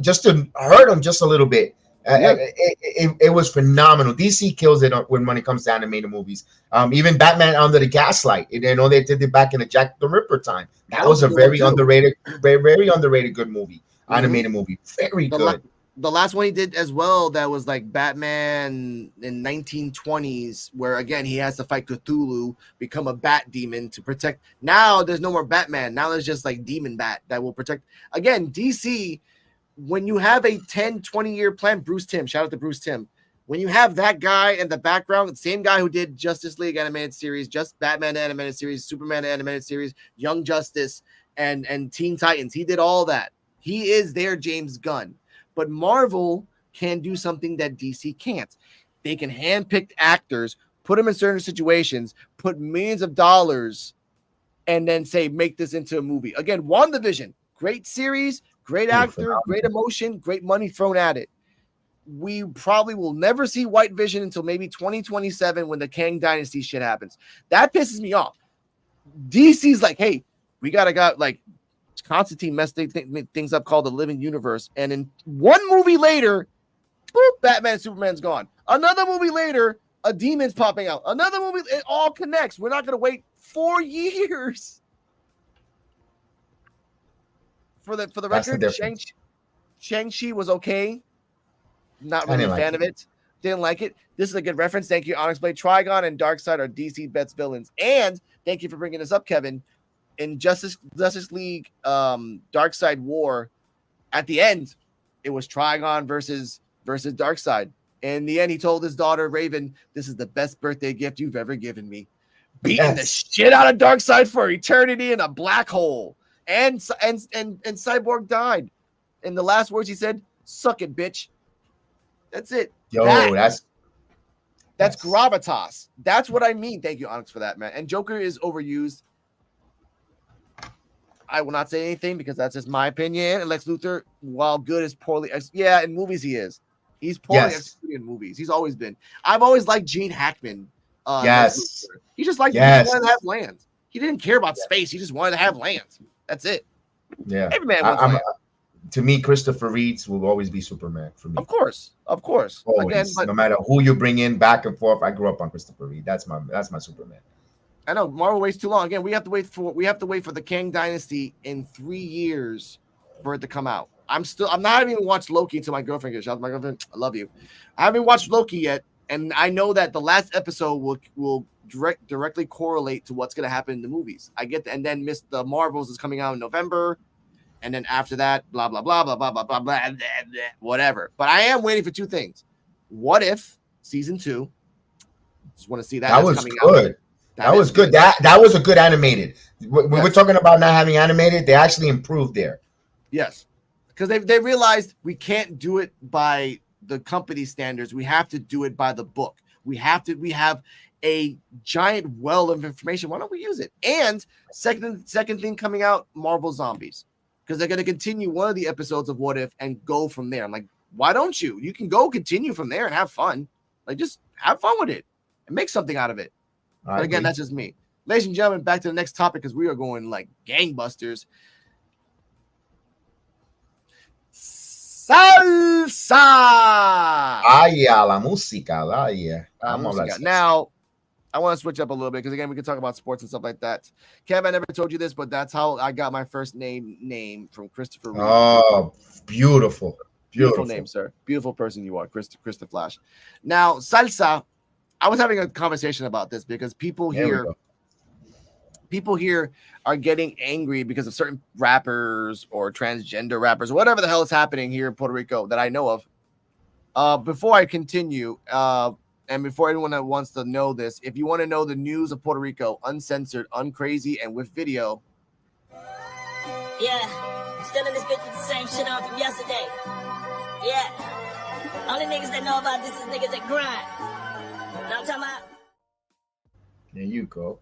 just to hurt him just a little bit. It was phenomenal. DC kills it when it comes to animated movies. Even Batman Under the Gaslight. They did it back in the Jack the Ripper time. That was a very underrated, very underrated good movie. Animated movie. Very good. The last one he did as well, that was like Batman in 1920s, where again he has to fight Cthulhu, become a bat demon to protect. Now there's no more Batman. Now there's just like Demon Bat that will protect. Again, DC, when you have a 10, 20-year plan, Bruce Timm, shout out to Bruce Timm. When you have that guy in the background, the same guy who did Justice League animated series, just Batman animated series, Superman animated series, Young Justice, and Teen Titans, he did all that. He is their James Gunn. But Marvel can do something that DC can't. They can handpick actors, put them in certain situations, put millions of dollars, and then say, make this into a movie. Again, WandaVision, great series, great actor, great emotion, great money thrown at it. We probably will never see White Vision until maybe 2027 when the Kang Dynasty shit happens. That pisses me off. DC's like, hey, we got like Constantine messed things up called the Living Universe. And in one movie later, boop, Batman and Superman's gone. Another movie later, a demon's popping out. Another movie, it all connects. We're not going to wait 4 years. For the record, Shang-Chi was okay. Not really a fan of it. Didn't like it. This is a good reference. Thank you, Onyx Blade. Trigon and Darkseid are DC best villains. And thank you for bringing this up, Kevin. In Justice League Darkseid War, at the end, it was Trigon versus Darkseid. In the end, he told his daughter Raven, "This is the best birthday gift you've ever given me." Beating the shit out of Darkseid for eternity in a black hole. And Cyborg died. And the last words he said, "Suck it, bitch." That's it. Yo, that's gravitas. That's what I mean. Thank you, Onyx, for that, man. And Joker is overused. I will not say anything because that's just my opinion. And Lex Luthor, while good, is poorly. In movies he is. He's poorly executed in movies. He's always been. I've always liked Gene Hackman. He just liked he wanted to have land. He didn't care about space. He just wanted to have land. That's it. Yeah. Every man wants land. To me, Christopher Reeves will always be Superman for me. Of course. Always. Again, but no matter who you bring in back and forth, I grew up on Christopher Reeve. That's my Superman. I know Marvel waits too long. Again, we have to wait for the Kang Dynasty in 3 years for it to come out. I'm not even watched Loki until my girlfriend gets. Shout out to my girlfriend. I love you. I haven't watched Loki yet, and I know that the last episode will directly correlate to what's going to happen in the movies. I get that, and then the Marvels is coming out in November, and then after that, blah blah blah blah blah blah blah blah, whatever. But I am waiting for 2 things. What If season 2? Just want to see that. That was good. That was good. That was a good animated. When we're talking about not having animated, they actually improved there. Yes, because they realized we can't do it by the company standards. We have to do it by the book. We have a giant well of information. Why don't we use it? And second thing coming out, Marvel Zombies, because they're going to continue one of the episodes of What If and go from there. I'm like, why don't you? You can continue from there and have fun. Like, just have fun with it and make something out of it. But again, that's just me. Ladies and gentlemen, back to the next topic because we are going like gangbusters. Salsa. La música. Now, I want to switch up a little bit because again, we can talk about sports and stuff like that. Kev, I never told you this, but that's how I got my first name from Christopher Reeve. Oh, beautiful name, sir. Beautiful person you are, Christopher Flash. Now, salsa. I was having a conversation about this because people here are getting angry because of certain rappers or transgender rappers or whatever the hell is happening here in Puerto Rico that I know of. Before I continue, and before anyone that wants to know this, if you want to know the news of Puerto Rico, uncensored, uncrazy, and with video. Yeah, still in this bitch with the same shit on from yesterday. Yeah. Only niggas that know about this is niggas that grind. You know what I'm talking about? There you go.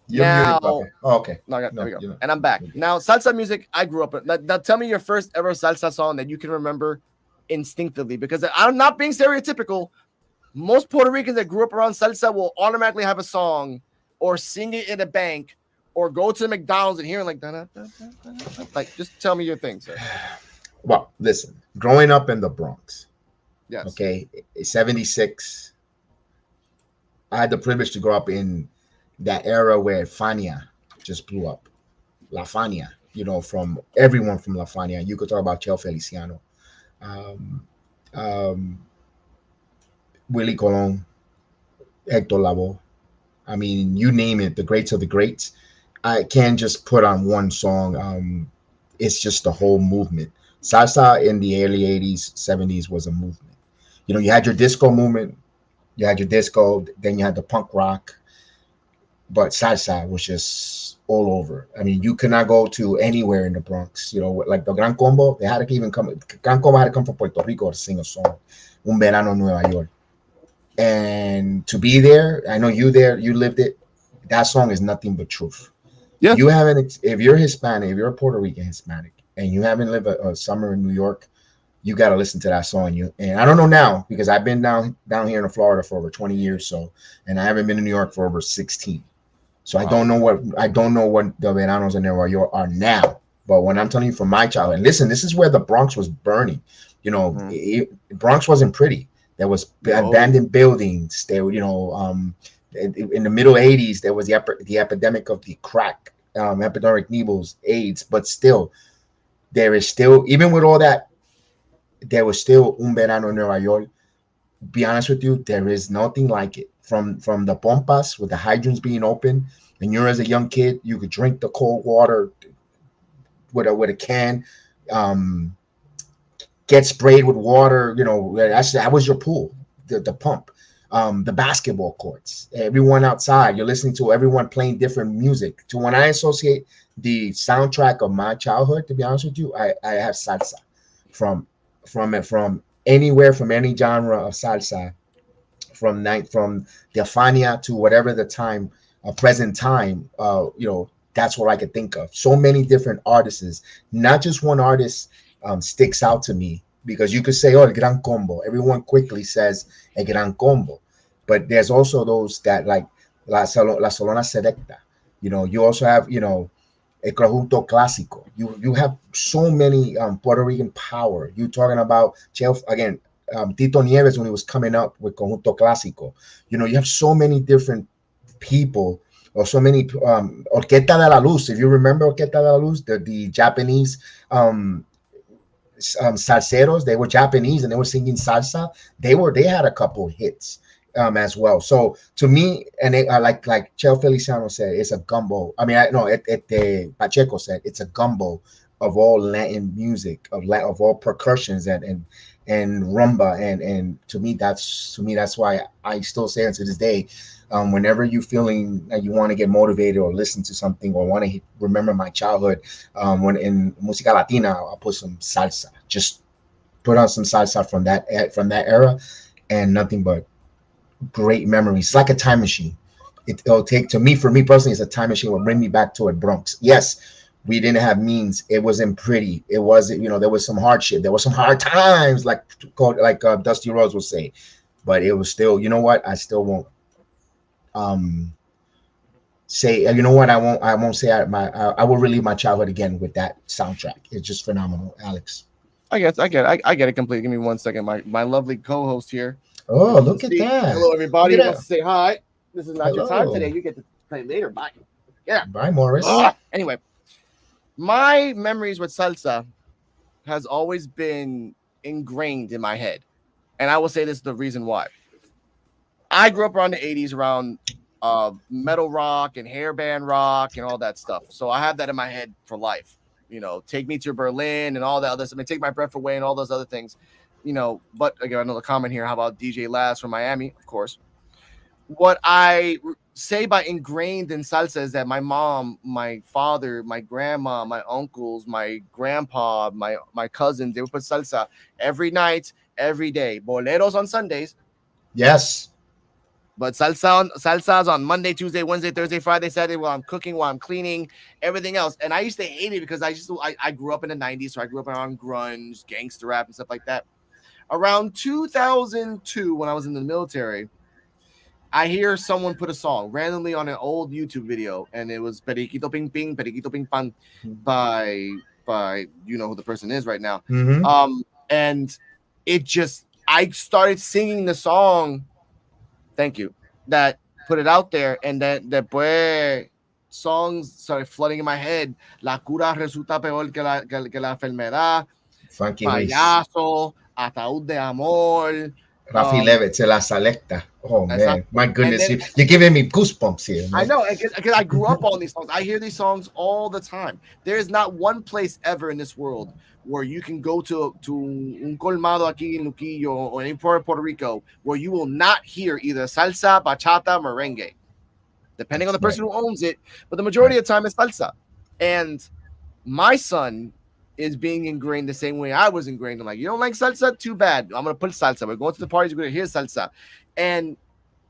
Now, muted, oh, okay. No, there we go. Not, and I'm back. Now, salsa music, I grew up with. Now, tell me your first ever salsa song that you can remember instinctively, because I'm not being stereotypical. Most Puerto Ricans that grew up around salsa will automatically have a song or sing it in a bank or go to McDonald's and hear it like that. Like, just tell me your thing, sir. Well, listen, growing up in the Bronx, yes, okay, 76, I had the privilege to grow up in that era where Fania just blew up. La Fania, you know, from everyone from La Fania. You could talk about Chel Feliciano, um, um, Willie Colon, Hector Lavoe. I mean, you name it, the greats of the greats. I can't just put on one song. It's just the whole movement. Salsa in the early 80s, 70s was a movement. You know, you had your disco movement, you had your disco, then you had the punk rock, but salsa was just all over. I mean, you could not go to anywhere in the Bronx. You know, like the Gran Combo, they had to even come. Gran Combo had to come from Puerto Rico to sing a song, Un Verano en Nueva York. And to be there, I know you there, you lived it. That song is nothing but truth. Yeah. You haven't, if you're Hispanic, if you're a Puerto Rican Hispanic, and you haven't lived a summer in New York, you got to listen to that song. And I don't know now, because I've been down here in Florida for over 20 years, so, and I haven't been in New York for over 16. So wow. I don't know what the Veranos in Nueva York are now. But when I'm telling you from my childhood, and listen, this is where the Bronx was burning. You know, Bronx wasn't pretty. There was abandoned buildings. There, you know, in the middle 80s, there was the epidemic of the crack, epidemic needles, AIDS. But still, there is still, even with all that, there was still Un Verano en Nueva York. Be honest with you, there is nothing like it. From the pompas with the hydrants being open, and you're as a young kid, you could drink the cold water with a can, get sprayed with water. You know, that was your pool, the pump, the basketball courts, everyone outside. You're listening to everyone playing different music. To when I associate the soundtrack of my childhood, to be honest with you, I have salsa from anywhere, from any genre of salsa. From the Fania to whatever the time, present time, you know, that's what I could think of. So many different artists, not just one artist sticks out to me, because you could say, oh, El Gran Combo. Everyone quickly says El Gran Combo, but there's also those that like La Solona Selecta. You know, you also have, you know, El Conjunto Clásico. You have so many Puerto Rican power. You're talking about again. Tito Nieves when he was coming up with Conjunto Clásico. You know, you have so many different people, or so many Orquesta de la Luz. If you remember Orquesta de la Luz, the Japanese salseros, they were Japanese and they were singing salsa. They had a couple hits as well. So to me, and like Chel Feliciano said, it's a gumbo. I mean, Pacheco said it's a gumbo of all Latin music, of all percussions and rumba, and to me that's why I still say it to this day, whenever you feeling that you want to get motivated or listen to something or want to remember my childhood, when in música latina, I'll put some salsa, just put on some salsa from that era, and nothing but great memories. It's like a time machine. It'll take, for me personally, it's a time machine. Will bring me back to a Bronx. Yes, we didn't have means. It wasn't pretty. It wasn't, you know, there was some hardship. There was some hard times, like Dusty Rhodes would say. But it was still, you know what? I still won't say, you know what? I won't say I will relive my childhood again with that soundtrack. It's just phenomenal, Alex. I get it completely. Give me 1 second. My lovely co-host here. Oh, look at that. Hello, everybody. Who wants to say hi? This is not your time today. You get to play later. Bye. Yeah. Bye, Morris. Anyway, my memories with salsa has always been ingrained in my head. And I will say this is the reason why. I grew up around the 80s, around metal rock and hairband rock and all that stuff. So I have that in my head for life. You know, Take Me to Berlin and all that other stuff. I mean, Take My Breath Away and all those other things. You know, but again, another comment here. How about DJ Laz from Miami? Of course. What I say by ingrained in salsa is that my mom, my father, my grandma, my uncles, my grandpa, my cousins, they would put salsa every night, every day. Boleros on Sundays. Yes. But salsa's on Monday, Tuesday, Wednesday, Thursday, Friday, Saturday while I'm cooking, while I'm cleaning, everything else. And I used to hate it because I grew up in the 90s, so I grew up around grunge, gangster rap, and stuff like that. Around 2002, when I was in the military, I hear someone put a song randomly on an old YouTube video, and it was Periquito Ping Ping, Periquito Ping Pang by you know who the person is right now. And it just, I started singing the song. Thank you. That put it out there, and then después songs started flooding in my head. La cura resulta peor que la enfermedad. Funky Payaso, Ataúd de Amor. Rafi Levitz, La Selecta. Oh man, my goodness, then, you're giving me goosebumps here. Man. I know, because I grew up on these songs. I hear these songs all the time. There is not one place ever in this world where you can go to un colmado aquí en Luquillo or in Puerto Rico where you will not hear either salsa, bachata, merengue, depending on the person who owns it. But the majority of the time it's salsa. And my son is being ingrained the same way I was ingrained. I'm like, you don't like salsa? Too bad. I'm going to put salsa. We're going to the parties. We're going to hear salsa. And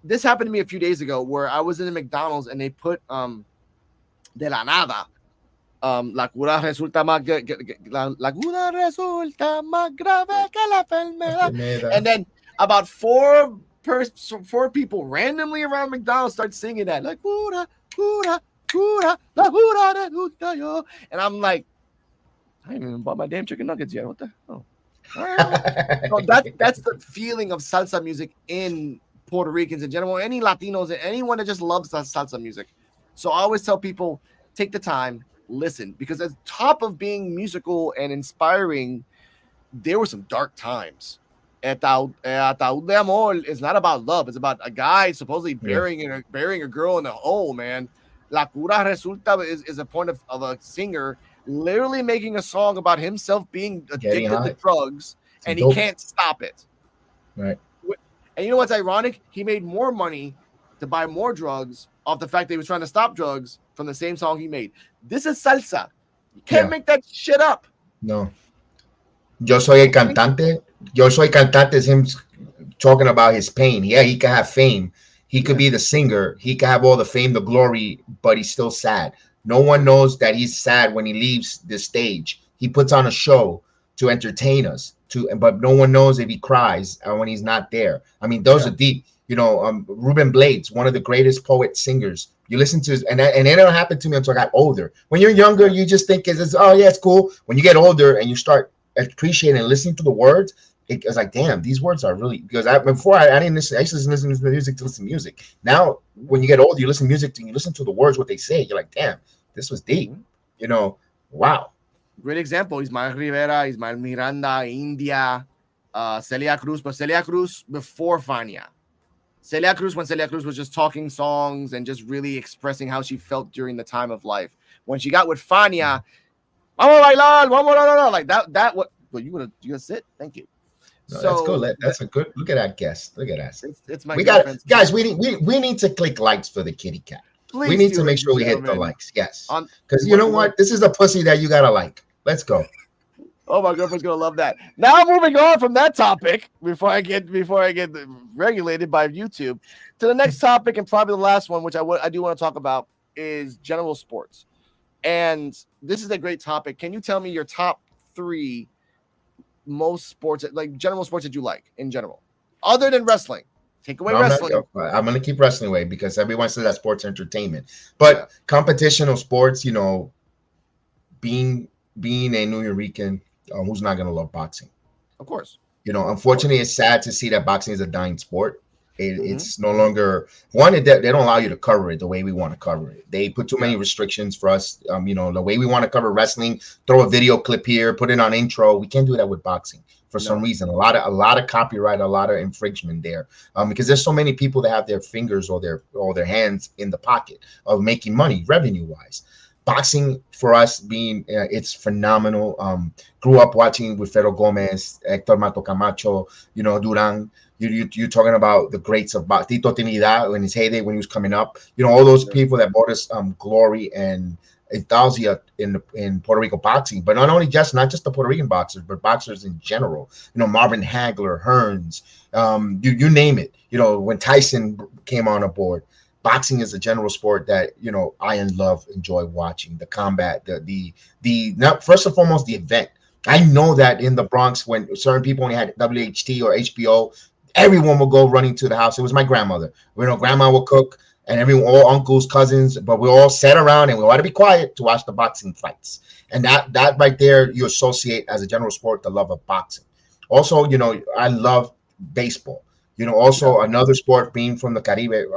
this happened to me a few days ago where I was in the McDonald's and they put de la nada. La cura resulta más la cura resulta más grave que la enfermedad. And then about four people randomly around McDonald's start singing that, like cura, cura, cura, la cura resulta yo. And I'm like, I haven't even bought my damn chicken nuggets yet. What the hell? So that's the feeling of salsa music in Puerto Ricans in general, any Latinos, anyone that just loves salsa music. So I always tell people, take the time, listen, because at the top of being musical and inspiring, there were some dark times. Ataúd de Amor is not about love. It's about a guy supposedly burying a girl in a hole, man. La cura resulta is a point of a singer literally making a song about himself being addicted to drugs, and he can't stop it. Right. And you know what's ironic? He made more money to buy more drugs off the fact that he was trying to stop drugs from the same song he made. This is salsa. You can't make that shit up. No. Yo soy el cantante. Yo soy cantante is him talking about his pain. Yeah, he could have fame. He could be the singer. He could have all the fame, the glory, but he's still sad. No one knows that he's sad when he leaves the stage. He puts on a show to entertain us, but no one knows if he cries when he's not there. I mean, those are deep. You know, Ruben Blades, one of the greatest poet singers. You listen to his, and it didn't happen to me until I got older. When you're younger, you just think it's it's cool. When you get older and you start appreciating and listening to the words, it's like, damn, these words are really, because before I didn't listen. I used to listen to music to listen to music. Now, when you get older, you listen to music and you listen to the words, what they say. You're like, damn, this was deep. You know, wow. Great example. Ismael Rivera, Ismael Miranda, India, Celia Cruz, but Celia Cruz before Fania. Celia Cruz, when Celia Cruz was just talking songs and just really expressing how she felt during the time of life. When she got with Fania, vamos a bailar, vamos a bailar, like that. What? Well, you gonna sit? Thank you. No, so that's good. That's a good. Look at that guest. Look at us. It's my. We got guys. We need to click likes for the kitty cat. Please we need to make sure we hit the likes. Yes, because you know what? This is a pussy that you gotta like. Let's go. Oh, my girlfriend's gonna love that. Now moving on from that topic, before I get regulated by YouTube, to the next topic and probably the last one, which I do want to talk about, is general sports. And this is a great topic. Can you tell me your top 3 most sports, like general sports that you like in general, other than wrestling? Take away wrestling. I'm going to keep wrestling away because everyone says that sports entertainment. But competitional sports, you know, being a New Yorker, who's not going to love boxing? Of course. You know, unfortunately, it's sad to see that boxing is a dying sport. It's no longer one. They don't allow you to cover it the way we want to cover it. They put too many restrictions for us. You know, the way we want to cover wrestling, throw a video clip here, put it on intro. We can't do that with boxing for some reason. A lot of copyright, a lot of infringement there. Because there's so many people that have their fingers or their hands in the pocket of making money revenue wise. boxing for us being it's phenomenal. Grew up watching with Fero Gomez, Hector Mato Camacho, Duran. You're talking about the greats of Tito Trinidad in his heyday when he was coming up. All those people that brought us glory and nostalgia in Puerto Rico boxing, but not just the Puerto Rican boxers, but boxers in general. Marvin Hagler, Hearns, you name it. When Tyson came on aboard, boxing is a general sport that I enjoy watching. The combat, the now first and foremost the event. I know that in the Bronx, when certain people only had WHT or HBO, everyone would go running to the house. It was my grandmother. Grandma would cook, and all uncles, cousins, but we all sat around and we wanted to be quiet to watch the boxing fights. And that right there, you associate as a general sport the love of boxing. Also, I love baseball. Also another sport being from the Caribe.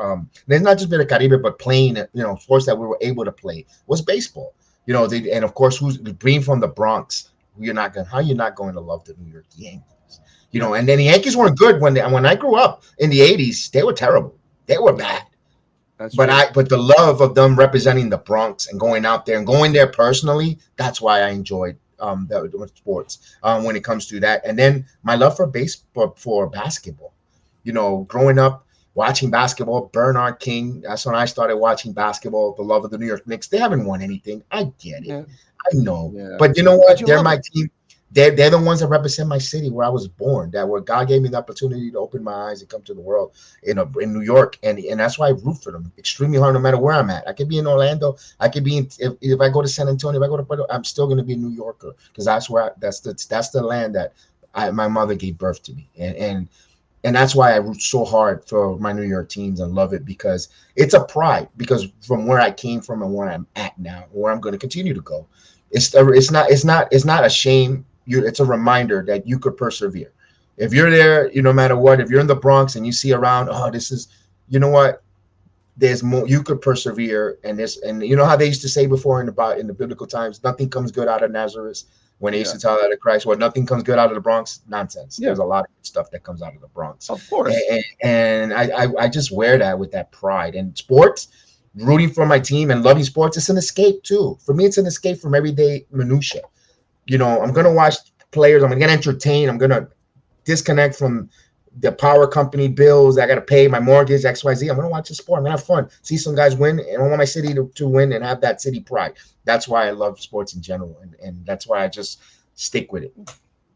There's not just been the Caribe, but playing, sports that we were able to play was baseball. And of course, who's being from the Bronx, how you're not going to love the New York Yankees? And then the Yankees weren't good when I grew up in the 80s. They were terrible. They were bad. But the love of them representing the Bronx and going out there and going there personally, that's why I enjoyed the sports when it comes to that. And then my love for basketball. Growing up watching basketball, Bernard King. That's when I started watching basketball. The love of the New York Knicks. They haven't won anything. I get it. Yeah. I know. Yeah. But you know what? They're my team. They're the ones that represent my city where I was born, where God gave me the opportunity to open my eyes and come to the world in New York. And that's why I root for them extremely hard no matter where I'm at. I could be in Orlando. I could be if I go to San Antonio, if I go to Puerto, I'm still going to be a New Yorker because that's the land that my mother gave birth to me. And that's why I root so hard for my New York teams and love it because it's a pride because from where I came from and where I'm at now, where I'm going to continue to go. It's not a shame. It's a reminder that you could persevere. If you're there, no matter what, if you're in the Bronx and you see around, this is, what, there's more, you could persevere. And you know how they used to say before in the biblical times, nothing comes good out of Nazareth when they used to tell that of Christ. Well, nothing comes good out of the Bronx. Nonsense. Yeah. There's a lot of good stuff that comes out of the Bronx. Of course. And I just wear that with that pride. And sports, rooting for my team and loving sports, it's an escape too. For me, it's an escape from everyday minutia. I'm going to watch players. I'm going to get entertained. I'm going to disconnect from the power company bills. I got to pay my mortgage, XYZ. I'm going to watch the sport. I'm going to have fun. See some guys win. And I want my city to win and have that city pride. That's why I love sports in general. And that's why I just stick with it.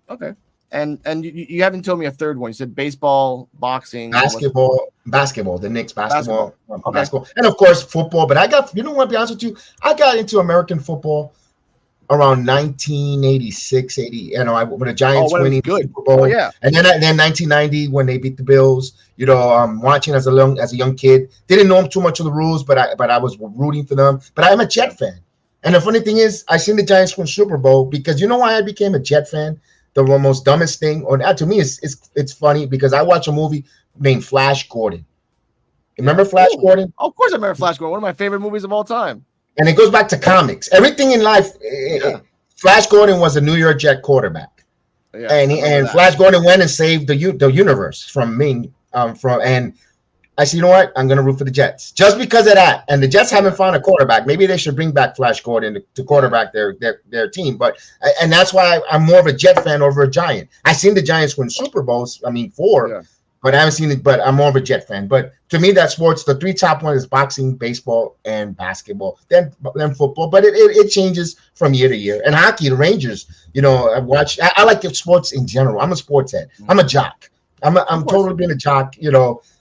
Okay. And you haven't told me a third one. You said baseball, boxing. Basketball, the Knicks basketball. Basketball. And, of course, football. But I'll be honest with you, I got into American football around 1986, 80, when the Giants winning the Super Bowl. Yeah. And then 1990 when they beat the Bills, watching as a young kid. Didn't know too much of the rules, but I was rooting for them. But I'm a Jet fan. And the funny thing is, I seen the Giants win Super Bowl because you know why I became a Jet fan? The most dumbest thing, or to me, it's funny because I watch a movie named Flash Gordon. Remember Flash Gordon? Of course I remember Flash Gordon, one of my favorite movies of all time. And it goes back to comics. Everything in life, Flash Gordon was a New York Jet quarterback. Yeah, and Flash Gordon went and saved the universe from me. And I said, you know what? I'm going to root for the Jets. Just because of that. And the Jets haven't found a quarterback. Maybe they should bring back Flash Gordon to quarterback their team. And that's why I'm more of a Jet fan over a Giant. I've seen the Giants win Super Bowls. 4. Yeah. But I haven't seen it. But I'm more of a Jet fan. But to me, that sports, the 3 top ones is boxing, baseball, and basketball. Then football. But it changes from year to year. And hockey, the Rangers. I like sports in general. I'm a sports head. I'm a jock. I'm totally been a jock.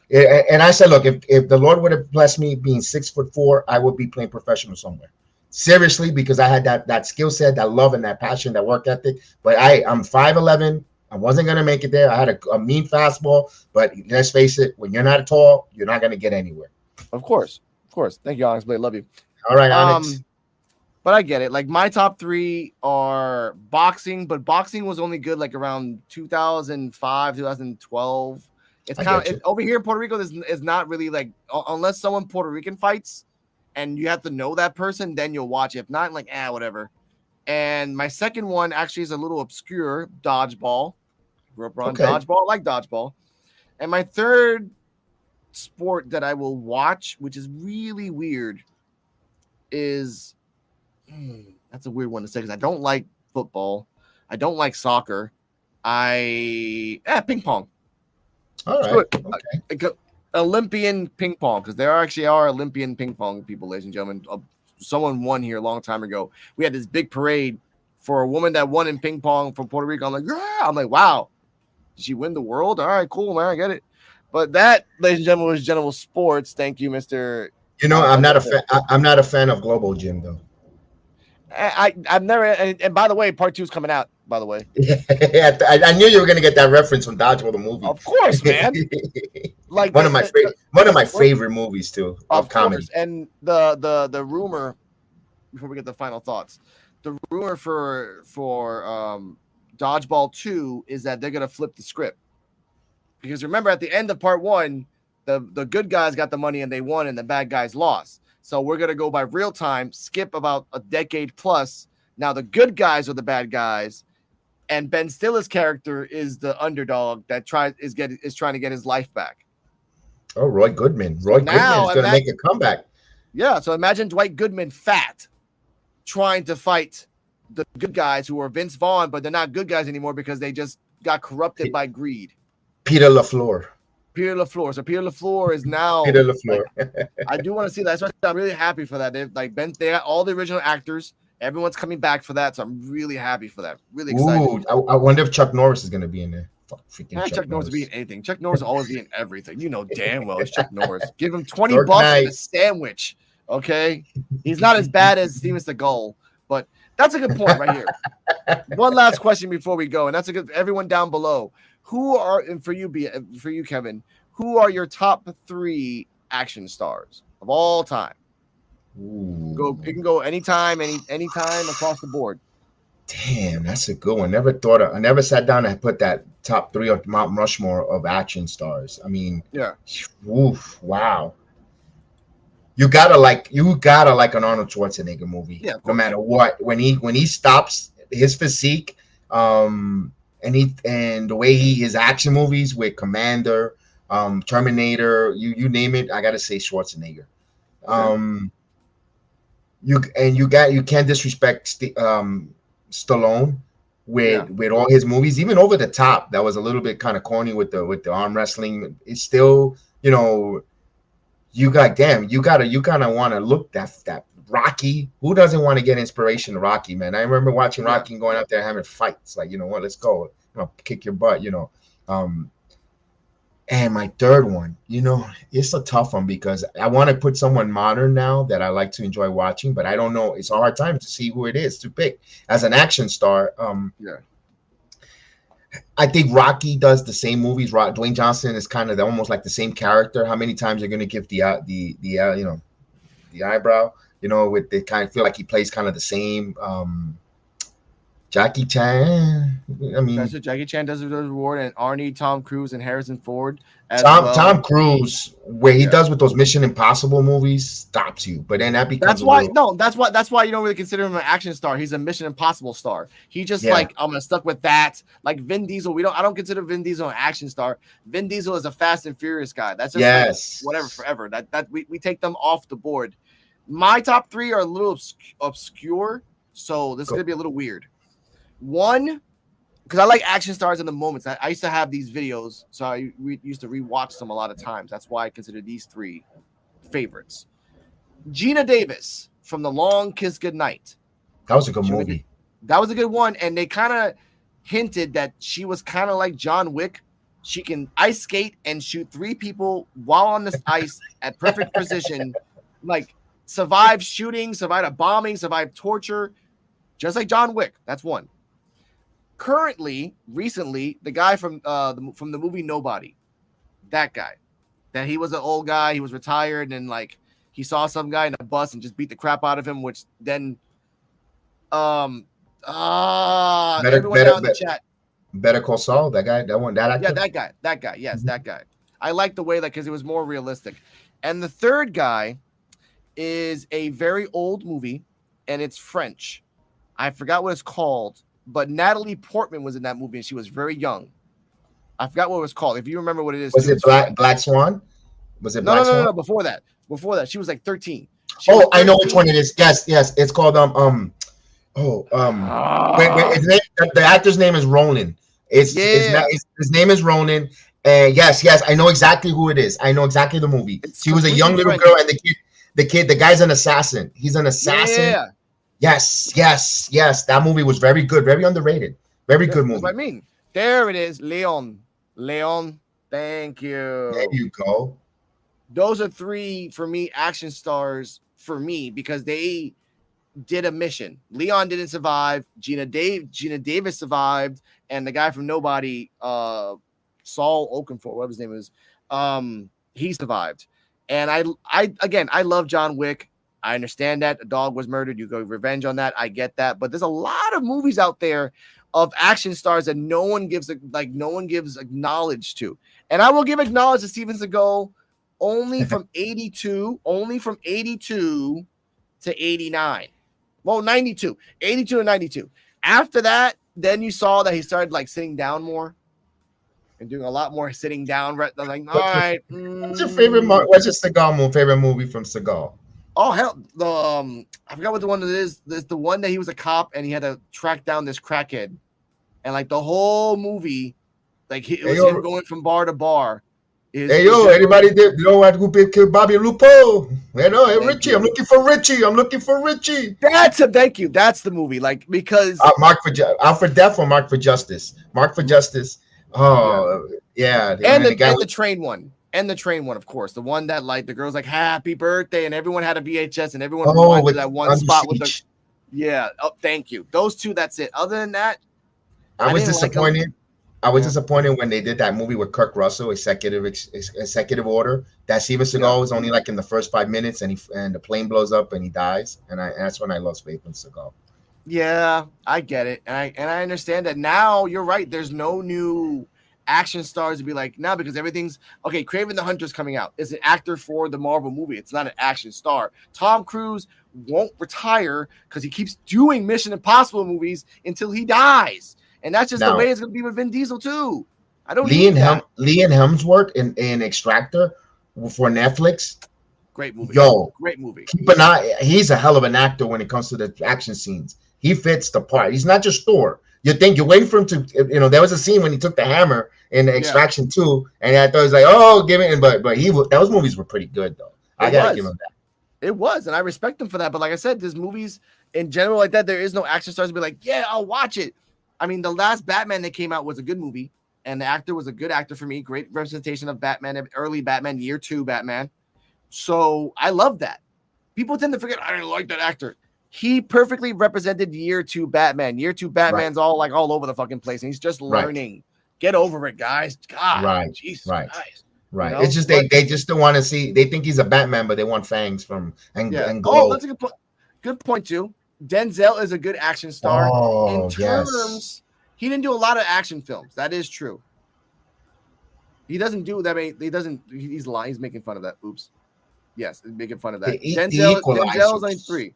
And I said, look, if the Lord would have blessed me being 6'4", I would be playing professional somewhere. Seriously, because I had that skill set, that love, and that passion, that work ethic. But I'm 5'11". I wasn't going to make it there. I had a mean fastball. But let's face it, when you're not tall, you're not going to get anywhere. Of course. Thank you, Onyx Blade. Love you. All right, Onyx. But I get it. Like my top 3 are boxing, but boxing was only good like around 2005, 2012. It's kind of over here in Puerto Rico. This is not really like unless someone Puerto Rican fights, and you have to know that person, then you'll watch it. If not, like whatever. And my second one actually is a little obscure: dodgeball. Grew up around dodgeball, like dodgeball. And my third sport that I will watch, which is really weird, is That's a weird one to say because I don't like football. I don't like soccer. Ping pong. All right. Okay. Olympian ping pong, because there actually are Olympian ping pong people, ladies and gentlemen. Someone won here a long time ago. We had this big parade for a woman that won in ping pong from Puerto Rico. I'm like, wow, did she win the world? All right, cool, man, I get it. But that, ladies and gentlemen, was General Sports. Thank you, Mr. You know, I'm not a fan. I'm not a fan of Global Gym though. I've never. And by the way, part 2 is coming out. By the way, yeah, I knew you were gonna get that reference from Dodgeball the movie. Of course, man. Like one of my favorite movies too of comedy. And the rumor, before we get the final thoughts, the rumor for Dodgeball 2 is that they're gonna flip the script, because remember at the end of part 1, the good guys got the money and they won, and the bad guys lost. So we're gonna go by real time, skip about a decade plus. Now the good guys are the bad guys, and Ben Stiller's character is the underdog that is trying to get his life back. Oh, Roy Goodman. Goodman is going to make a comeback. Yeah, so imagine Dwight Goodman fat trying to fight the good guys who are Vince Vaughn, but they're not good guys anymore because they just got corrupted by greed. Peter LaFleur. So Peter LaFleur is now Peter LaFleur. I do want to see that. So I'm really happy for that. They got all the original actors. Everyone's coming back for that, so I'm really happy for that. Really excited. Ooh, I wonder if Chuck Norris is going to be in there. Freaking Chuck Norris will be in anything. Chuck Norris will always be in everything. You know damn well it's Chuck Norris. Give him $20 and a sandwich. Okay, he's not as bad as Steven Seagal, but that's a good point right here. One last question before we go, and that's a good. Everyone down below, and for you, Kevin, who are your top 3 action stars of all time? Ooh. You can go anytime across the board. Damn, that's a good one. I never sat down and put that top 3 of Mount Rushmore of action stars. I mean, yeah. Oof, wow. You gotta like an Arnold Schwarzenegger movie. Yeah, no matter what. When he stops his physique, and the way his action movies with Commander, Terminator, you name it, I gotta say Schwarzenegger. Okay. You can't disrespect Stallone with all his movies, even over the top. That was a little bit kind of corny with the arm wrestling. It's still, you kind of want to look that Rocky. Who doesn't want to get inspiration to Rocky, man? I remember watching Rocky and going out there having fights. Like, you know what? Let's go. Kick your butt. And my third one, it's a tough one because I want to put someone modern now that I like to enjoy watching, but I don't know. It's a hard time to see who it is to pick as an action star. I think Rocky does the same movies. Dwayne Johnson is kind of almost like the same character. How many times you're going to give the eyebrow? With the kind of feel like he plays kind of the same. Jackie Chan. I mean, that's what Jackie Chan does with the reward, and Arnie, Tom Cruise, and Harrison Ford. Tom Cruise, where he does with those Mission Impossible movies, stops you. But then that becomes that's why you don't really consider him an action star. He's a Mission Impossible star. He just I'm gonna stuck with that. Like Vin Diesel, I don't consider Vin Diesel an action star. Vin Diesel is a Fast and Furious guy. That's just whatever forever. That we take them off the board. My top 3 are a little obscure, so this is gonna be a little weird. One, because I like action stars in the moments. I used to have these videos, so we used to rewatch them a lot of times. That's why I consider these 3 favorites. Gina Davis from The Long Kiss Goodnight. That was a good movie. That was a good one, and they kind of hinted that she was kind of like John Wick. She can ice skate and shoot 3 people while on this ice at perfect precision, like survive shooting, survive a bombing, survive torture, just like John Wick. That's one. Recently, the guy from the movie Nobody, that guy, that he was an old guy, he was retired, and like he saw some guy in a bus and just beat the crap out of him, which then everyone down in the chat. Better Call Saul, that guy, that actor? Yeah, that guy, yes, that guy. I like the way because it was more realistic. And the third guy is a very old movie, and it's French. I forgot what it's called. But Natalie Portman was in that movie, and she was very young. I forgot what it was called. If you remember what it is. Was it Black Swan? Was it Black Swan? No. Before that, she was like 13. Oh, I know which one it is. Yes, yes. It's called wait, the actor's name is Ronan. Yeah, His name is Ronan. And yes, I know exactly who it is. I know exactly the movie. it's She was a young completely little French. girl, and the guy's an assassin. He's an assassin. Yeah, Yes. That movie was very good, very underrated. Very good that's what I movie. mean. There it is, Leon. Thank There you. you go. Those are three for me action stars for me because they did a mission. Leon didn't survive. Gina Davis survived, and the guy from Nobody, Saul Okafor, whatever his name is, he survived. And I love John Wick. I understand that a dog was murdered. You go revenge on that. I get that, but there's a lot of movies out there of action stars that no one gives acknowledge to. And I will give acknowledge to Steven Seagal only from 82 to 89. Well, 92, 82 and 92. After that, then you saw that he started like sitting down more and doing a lot more sitting down. Like, all right. What's your favorite? What's your favorite movie from Seagal? Oh hell, I forgot what the one it is. There's the one that he was a cop and he had to track down this crackhead, and like the whole movie, like it was him going from bar to bar. Anybody did you know what who killed Bobby Lupo? Hey, Richie. I'm looking for Richie. Thank you. That's the movie. Like because Out for Death or Mark for Justice? Mark for Justice. Oh yeah. And the train one. And the train one, of course, the one that like the girl's like happy birthday, and everyone had a VHS, and everyone rewinded that one spot with the. Yeah. Oh, thank you. Those two. That's it. Other than that, I was disappointed. I was disappointed when they did that movie with Kirk Russell, Executive Order. That Steven Seagal was only like in the first 5 minutes, and the plane blows up and he dies, and that's when I lost faith in Seagal. Yeah, I get it, and I understand that now. You're right. There's no new action stars to be like now because everything's okay. Kraven the Hunter's coming out. It's an actor for the Marvel movie. It's not an action star. Tom Cruise won't retire because he keeps doing Mission Impossible movies until he dies. And that's just the way it's going to be with Vin Diesel too. I don't need that. Liam Hemsworth in Extractor for Netflix. Great movie. Great movie. Keep an eye. He's a hell of an actor when it comes to the action scenes. He fits the part. He's not just Thor. You're waiting for him to, there was a scene when he took the hammer in Extraction 2, and I thought it was like, oh, give it. But those movies were pretty good though. I gotta give him that. It was, and I respect him for that. But like I said, there's movies in general like that. There is no action stars to be like, yeah, I'll watch it. I mean, the last Batman that came out was a good movie, and the actor was a good actor for me. Great representation of Batman, early Batman, year 2 Batman. So I love that. People tend to forget I didn't like that actor. He perfectly represented year 2 Batman. Year 2 Batman's all over the fucking place, and he's just learning. Right. Get over it, guys. God, Jesus Christ. Right. It's just they just don't want to see. They think he's a Batman, but they want fangs from and glow. Oh, that's a good point. Good point too. Denzel is a good action star. In terms, he didn't do a lot of action films. That is true. He doesn't do that. He doesn't. He's lying. He's making fun of that. Oops. Yes, he's making fun of that. Denzel's only 3.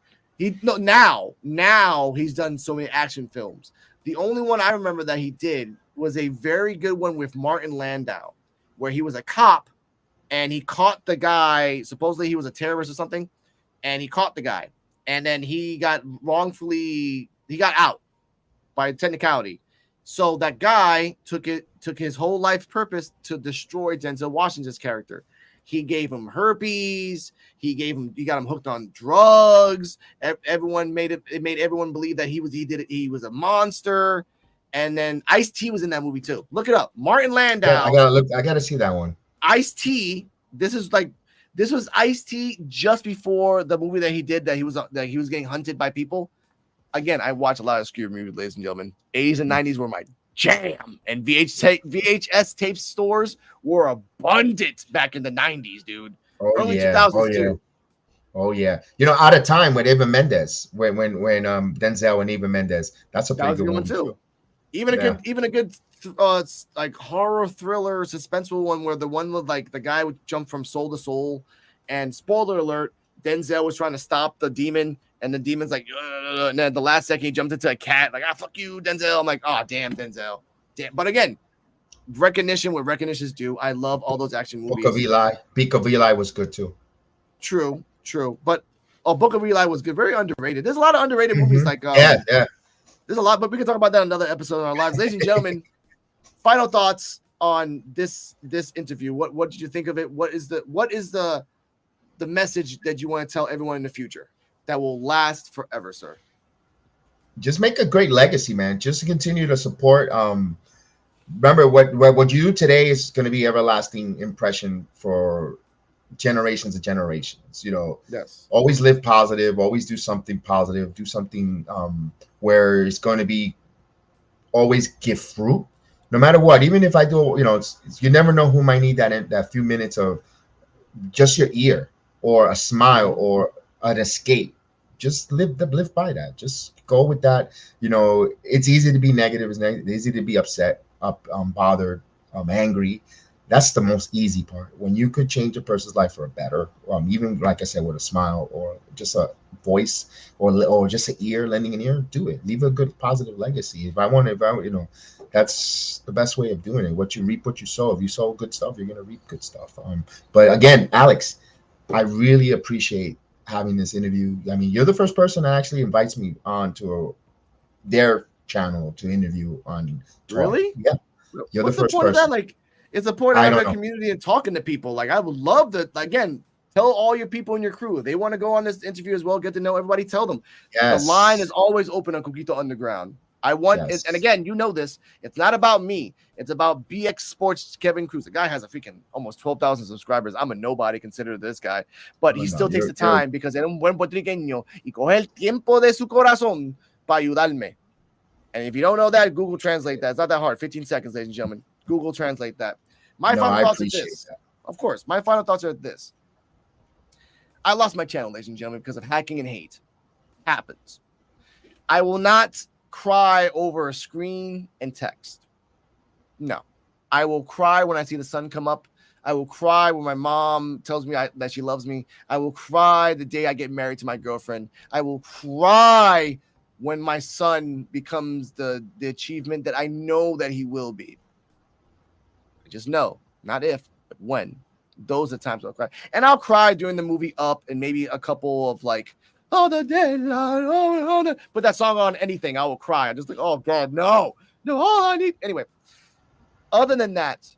Now he's done so many action films. The only one I remember that he did was a very good one with Martin Landau, where he was a cop and he caught the guy. Supposedly he was a terrorist or something, and he caught the guy. And then he got out by technicality. So that guy took his whole life purpose to destroy Denzel Washington's character. He gave him herpes. He got him hooked on drugs. Everyone made everyone believe that he was a monster. And then Ice-T was in that movie too. Look it up. Martin Landau. Yeah, I gotta see that one. Ice-T. This was Ice-T just before the movie that he did that he was getting hunted by people. Again, I watch a lot of scary movies, ladies and gentlemen. 80s and 90s were my jam, and VHS tape stores were abundant back in the 90s, dude. Early 2000s too. Oh yeah. Out of Time with Eva Mendes when Denzel and Eva Mendes. That's a pretty good one too. Even a good like horror thriller suspenseful one where the one with like the guy would jump from soul to soul, and spoiler alert, Denzel was trying to stop the demon, and the demon's like, and then the last second he jumped into a cat, like, fuck you, Denzel. I'm like, oh damn, Denzel. Damn. But again, recognition what recognition's due. I love all those action movies. Peak of Eli was good too. True. But Oh, Book of Eli was good. Very underrated. There's a lot of underrated movies like yeah. There's a lot, but we can talk about that in another episode of our lives. Ladies and gentlemen, final thoughts on this interview. What did you think of it? What is the message that you want to tell everyone in the future that will last forever, sir? Just make a great legacy, man. Just continue to support. Remember what you do today is going to be everlasting impression for generations and generations. You know, Yes. Always live positive. Always do something positive. Do something where it's going to be always give fruit, no matter what. Even if I do, you know, you never know who might need that few minutes of just your ear or a smile or an escape. Just live by that. Just go with that. You know, it's easy to be negative. It's easy to be upset, bothered, angry. That's the most easy part. When you could change a person's life for a better, even like I said, with a smile or just a voice or just an ear, lending an ear, do it. Leave a good positive legacy. If I you know, that's the best way of doing it. What you reap, what you sow. If you sow good stuff, you're gonna reap good stuff. But again, Alex, I really appreciate having this interview. I mean, you're the first person that actually invites me on to their channel to interview on 12. Really? Yeah. You're What's the first point person. of that? Like, it's the point of having a community and talking to people. Like, I would love to, again, tell all your people in your crew. If they want to go on this interview as well, get to know everybody, tell them. Yes. The line is always open on Coquito Underground. I want it, and again, you know this. It's not about me. It's about BX Sports Kevin Cruz. The guy has a freaking almost 12,000 subscribers. I'm a nobody considered this guy, but he still takes the time because era un buen puertorriqueño y coge el tiempo de su corazón para ayudarme. And if you don't know that, Google Translate that. It's not that hard. 15 seconds, ladies and gentlemen. Google Translate that. My final thoughts are this. That. Of course, my final thoughts are this. I lost my channel, ladies and gentlemen, because of hacking and hate. Happens. I will not cry over a screen and text. No. I will cry when I see the sun come up. I will cry when my mom tells me that she loves me. I will cry the day I get married to my girlfriend. I will cry when my son becomes the achievement that I know that he will be. I just know, not if, but when. Those are times I'll cry. And I'll cry during the movie Up and maybe a couple of like, oh, the dead, put that song on anything, I will cry. I'm just like, oh, God, no, all I need. Anyway, other than that,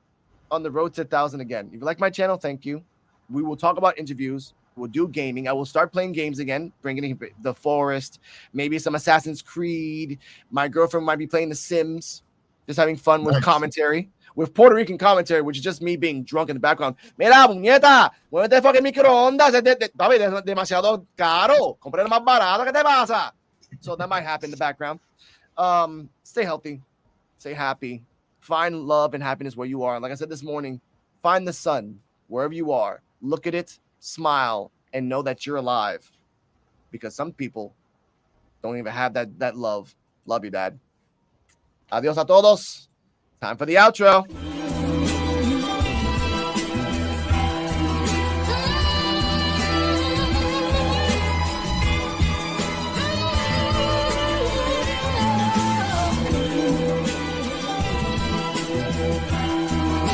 on the road to 1,000 again. If you like my channel, thank you. We will talk about interviews. We'll do gaming. I will start playing games again, bringing in The Forest, maybe some Assassin's Creed. My girlfriend might be playing The Sims, just having fun with commentary, with Puerto Rican commentary, which is just me being drunk in the background. Mira, muñeta, muévete fucking microondas. Demasiado caro. Compré más barato. ¿Qué te pasa? So that might happen in the background. Stay healthy. Stay happy. Find love and happiness where you are. And like I said this morning, find the sun wherever you are. Look at it, smile, and know that you're alive. Because some people don't even have that love. Love you, Dad. Adios a todos. Time for the outro.